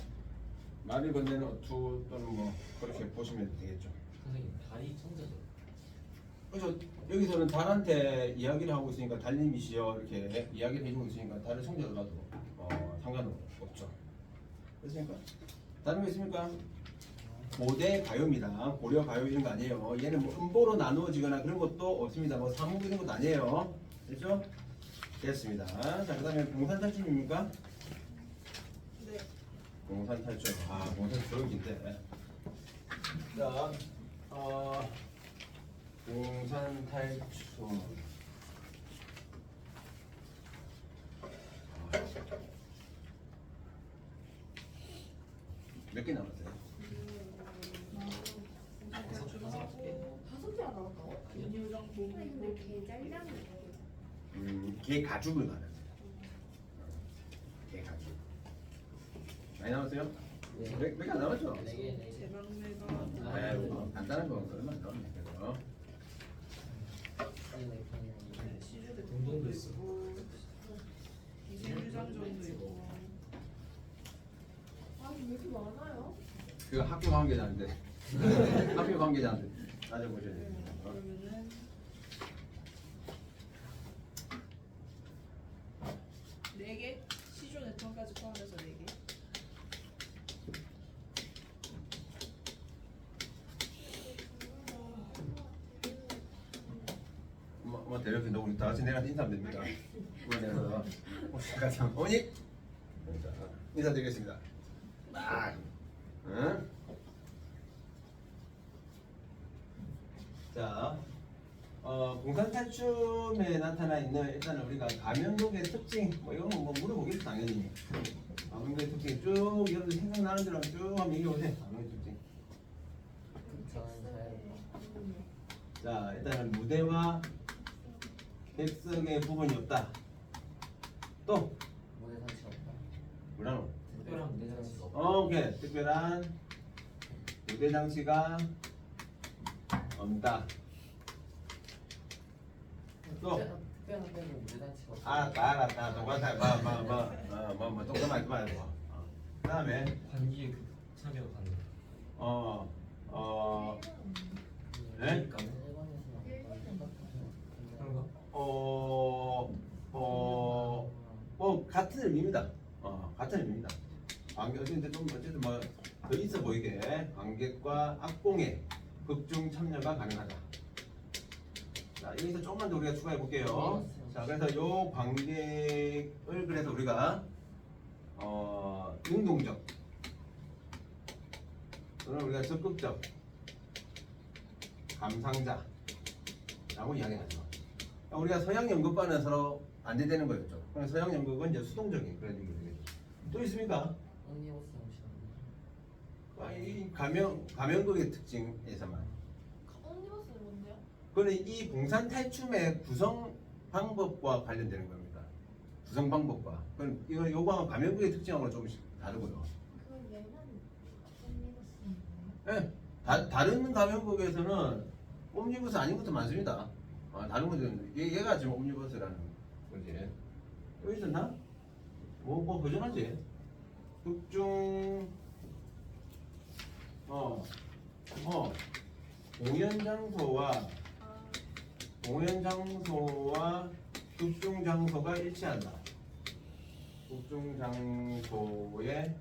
말을 건네는 어투 또는 뭐 그렇게 보시면 되겠죠. 선생님 달이 청자죠. 그래서 여기서는 달한테 이야기를 하고 있으니까 달님이시여 이렇게 이야기를 해주고 있으니까 달을 청자더라도 상관은 없죠. 그렇습니까? 다른 거 있습니까? 고대 가요입니다. 고려 가요 이런 거 아니에요. 얘는 뭐 음보로 나누어지거나 그런 것도 없습니다. 뭐 사문 이런 것도 아니에요. 됐죠? 됐습니다. 자, 그다음에 공산탈춤입니까? 네. 공산탈춤. 공산탈춤 긴데. 자, 공산탈춤. 몇 개 남았어요? 다섯 개가 나왔다고? 윤유정 근데 개 잘량이 개 가죽을 말하는 거예요. 개 가죽. 많이 남았어요? 몇 개 안 남았죠? 제막내가 뭐 간단한 거 얼마 안 남았네. 그래서 시주대 동동도 있어. 이세유장전도 있고 아니 왜 이렇게 많아요? 그 학교 관계자인데 학교 관계자인데 따져보셔야 돼요. 그러면은 네 개 시조 네턴까지 포함해서 4개. 한번 대략 너 우리 다 같이 내가 인사하면 됩니다. 이번에는 오시가서 어머니 자, 인사드리겠습니다. 막 응? 자, 공산 탈춤에 나타나 있는 일단은 우리가 가면곡의 특징 뭐 이런 거뭐 물어보겠죠 당연히. 가면곡의 특징 쭉 여러분 생각나는 대로 쭉 한번 얘기해 보세요. 가면곡의 특징. 자, 일단은 무대와 객석의 부분이 없다. 또 무대 장치가 없다. 뭐라노? 특별한 무대 장치가 없다. 오케이. 특별한 무대 장치가 없다. 또 특별한 때는 무대 장치가 없다. 알았다. 똑같아. 뭐 똑같아 말고. 그다음에 관객 참여 가능. 네? 같은 의미입니다. 같은 의미입니다. 어쨌든 더 있어 보이게 관객과 악공의 극중 참여가 가능하다. 자, 여기서 조금만 더 우리가 추가해 볼게요. 자, 그래서 요 관객을 그래서 우리가 능동적 또는 우리가 적극적 감상자라고 이야기하죠. 우리가 서양 연극과는 서로 반대되는 거였죠. 그럼 서양 연극은 이제 수동적인 그런 얘기가 되겠죠. 또 있습니까? 옴니버스 장치. 이 가면극의 특징에서만. 옴니버스는 뭔데요? 그는 이 봉산 탈춤의 구성 방법과 관련되는 겁니다. 구성 방법과. 그럼 이거 요거하고 가면극의 특징하고는 조금씩 다르고요. 그건 얘는 옴니버스인 예. 다른 가면극에서는 옴니버스 아닌 것도 많습니다. 다른 것들은 얘가 지금 옴니버스라는 거지. 또 있었나? 뭐 버전하지? 극중 공연 장소와 극중 장소가 일치한다. 극중 장소의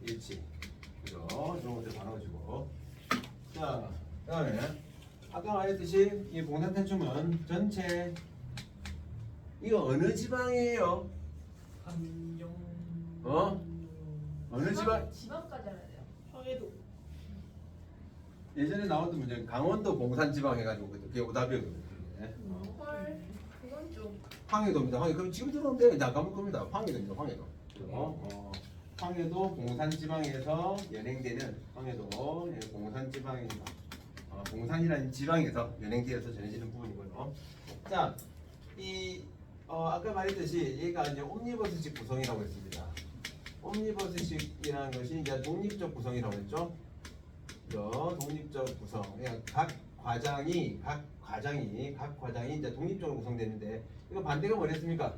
일치. 그죠? 이런 것들 바라보시고. 자, 그다음에 아까 말했듯이 이 봉산 탈춤은 전체 이거 어느 지방이에요? 함정. 어느 지방? 지방까지 알아야 돼요. 황해도. 예전에 나왔던 문제는 강원도 봉산 지방 해가지고 그게 오답이었거든요. 헐, 그건 좀 황해도입니다. 황해. 그럼 지금 들어오면 이제 아까 볼 겁니다. 황해도입니다. 황해도. 황해도 봉산 지방에서 연행되는 황해도 봉산 지방입니다. 봉산이라는 지방에서 연행되어서 전해지는 부분이고요. 자, 아까 말했듯이 얘가 이제 옴니버스식 구성이라고 했습니다. 옴니버스식이라는 것이 이제 독립적 구성이라고 했죠. 독립적 구성. 그러니까 각 과장이 이제 독립적으로 구성되는데 이거 반대가 뭐랬습니까?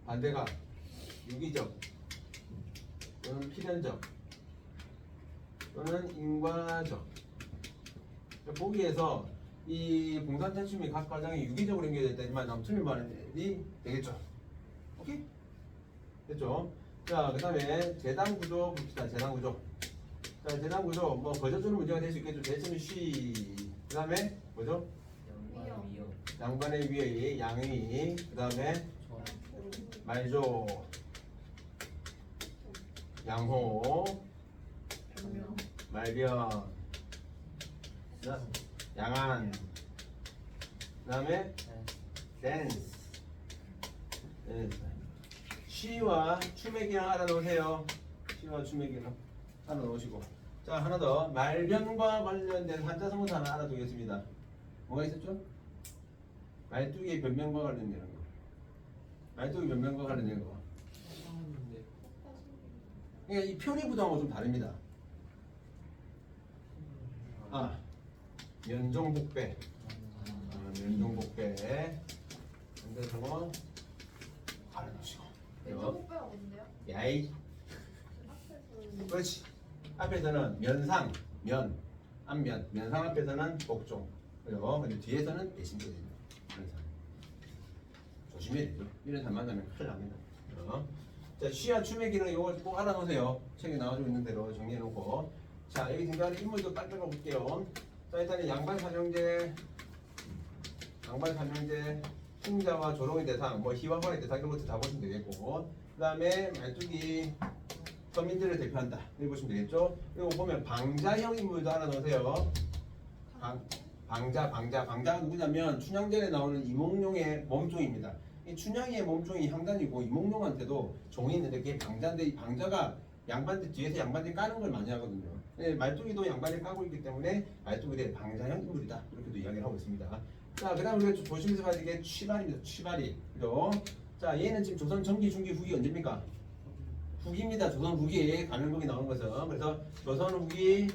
반대가 유기적 또는 필연적 또는 인과적. 보기에서 이 봉산 탈춤이 각 과장이 유기적으로 연결됐다지만 너무 틀린 말이 되겠죠. 오케이? 됐죠? 자, 그 다음에 재단 구조 봅시다. 재단 구조. 자, 재단 구조 뭐 거저주는 문제가 될 수 있겠죠. 대체는 쉬. 그 다음에 뭐죠? 양반의 위험. 양반의 위의 양의. 그 다음에 저 말조 양호 변명. 말변 양안. 그 다음에 댄스. 시와 춤의 기능 알아놓으세요. 시와 춤의 기능 알아놓으시고. 자, 하나 더. 말변과 관련된 한자 성사 하나 알아두겠습니다. 뭐가 있었죠? 말뚝의 변명과 관련되는 거. 말뚝의 변명과 관련된 거. 나왔는데 그러니까 이 표리 부정하고 좀 다릅니다. 면종복배. 면종복배. 근데 알아두시고. 왼쪽 뭔데요? 야이. 앞에서 그렇지. 앞에서는 면상, 앞면, 면상 앞에서는 복종. 그리고 근데 뒤에서는 대신들입니다. 면상. 조심해야 되죠. 이런 사람 만나면 큰일 납니다. 자, 시와 춤의 기능 이거 꼭 알아놓으세요. 책에 나와주고 있는 대로 정리해놓고. 자, 여기 등장하는 인물도 딱 적어볼게요. 자, 일단은 양반 삼형제, 승자와 조롱의 대상, 뭐 희화화의 대상 이런 것도 다 보시면 되겠고, 그 다음에 말뚝이 서민들을 대표한다. 이렇게 보시면 되겠죠. 그리고 보면 방자형 인물도 하나 넣으세요. 방자가 누구냐면 춘향전에 나오는 이몽룡의 몸종입니다. 이 춘향이의 몸종이 향단이고 이몽룡한테도 종이 있는데 그게 방자인데 이 방자가 양반들 뒤에서 양반들이 까는 걸 많이 하거든요. 네, 말뚝이도 양반이 까고 있기 때문에 말뚝이 방자형 인물이다. 이렇게도 이야기를 하고 있습니다. 자, 그 다음 우리가 좀 조심해서 봐야 되게 취발입니다. 취발이. 그죠? 자, 얘는 지금 조선 전기, 중기, 후기 언제입니까? 후기입니다. 조선 후기에 가는 거기 나오는 것은. 그래서 조선 후기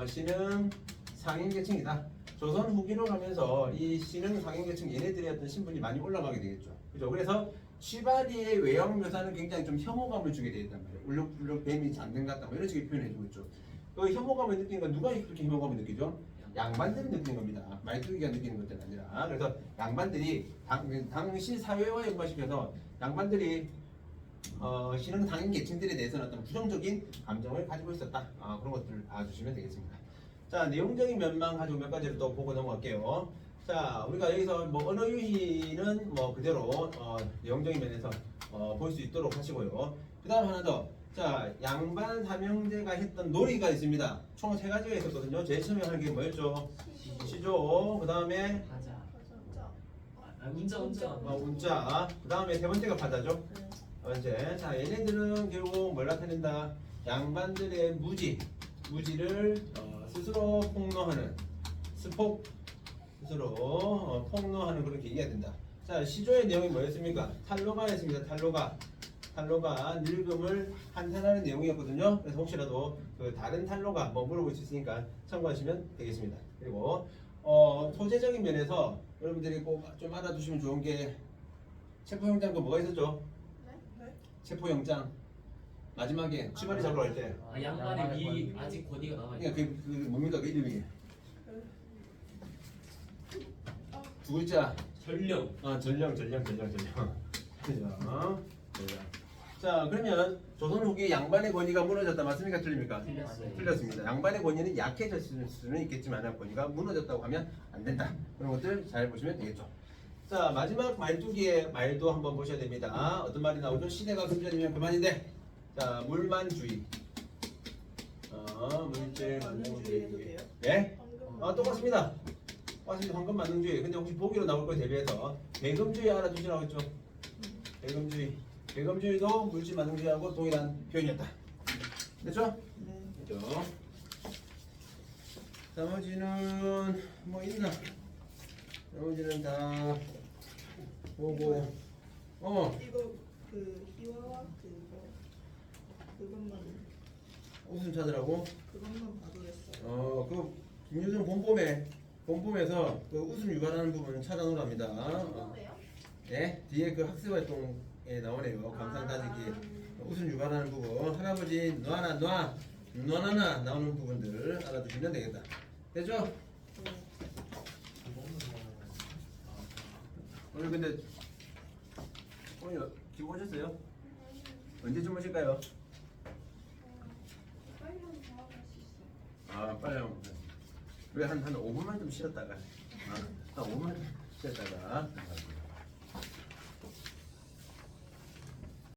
신흥 상인계층이다. 조선 후기로 가면서 이 신흥 상인계층 얘네들의 어떤 신분이 많이 올라가게 되겠죠. 그죠? 그래서 취발이의 외형 묘사는 굉장히 좀 혐오감을 주게 되어 있단 말이에요. 울룩울룩 뱀이 잔등 같다 뭐 이런 식의 표현해주고 있죠. 그 혐오감을 느끼는 건 누가 그렇게 혐오감을 느끼죠? 양반들이 느끼는 겁니다. 말뚝이가 느끼는 것들이 아니라. 그래서 양반들이 당시 사회와 연관시켜서 양반들이 신흥 상인 계층들에 대해서는 어떤 부정적인 감정을 가지고 있었다. 그런 것들을 봐주시면 되겠습니다. 자, 내용적인 면만 가지고 몇 가지를 또 보고 넘어갈게요. 자, 우리가 여기서 뭐 언어 유희는 뭐 그대로 내용적인 면에서 볼 수 있도록 하시고요. 그 다음 하나 더. 자, 양반 삼형제가 했던 놀이가 있습니다. 총 3가지가 있었거든요. 제일 처음에 하는 게 뭐였죠? 시조. 그 다음에 하자. 진짜. 운자. 그 다음에 3번째가 바다죠. 번째. 자, 얘네들은 결국 뭘 나타낸다? 양반들의 무지를 스스로 폭로하는 스스로 폭로하는 그런 계기가 된다. 자, 시조의 내용이 뭐였습니까? 탈로가였습니다. 탈로가 늙음을 한탄하는 내용이었거든요. 그래서 혹시라도 그 다른 탈로가 뭐 물어볼 수 있으니까 참고하시면 되겠습니다. 그리고 소재적인 면에서 여러분들이 꼭 좀 알아두시면 좋은 게 체포영장 그 뭐가 있었죠? 네? 체포영장 마지막에 취발이 잡으러 갈 때. 양반의 미 아직 권위가 남아 그러니까 있다. 그 뭡니까 그 이름이 두 글자. 전령. 전령. 그죠? 자, 그러면 조선 후기 양반의 권위가 무너졌다 맞습니까? 틀립니까? 틀렸어요. 틀렸습니다. 양반의 권위는 약해졌을 수는 있겠지만 권위가 무너졌다고 하면 안 된다. 그런 것들 잘 보시면 되겠죠. 자, 마지막 말뚝이의 말도 한번 보셔야 됩니다. 어떤 말이 나오죠? 시대가 금전이면 그만인데. 자, 물만주의. 물질 만능주의. 예? 똑같습니다. 황금 만능주의. 근데 혹시 보기로 나올 거에 대비해서 배금주의 알아두시라고 했죠? 배금주의도 물질 만능주의하고 동일한 표현이었다. 됐죠? 네. 됐죠? 나머지는 뭐 있나? 나머지는 다 보고 이거 그 희화와 그것만 웃음 찾으라고. 봐도 됐어요. 그 김유준 본봄에서 그 웃음 유발하는 부분 찾아놓으랍니다. 궁금해요? 네, 뒤에 그 학습 활동에 나오네요. 감상 다지기 웃음 유발하는 부분. 할아버지 놔나나 나오는 부분들 알아두시면 되겠다. 됐죠? 오늘 근데 오늘 기분 오셨어요? 언제쯤 오실까요? 빨리 하면 다 할 수 있어요. 빨리 한번. 우리 한 5분만 좀 쉬었다가 한 5분만 쉬었다가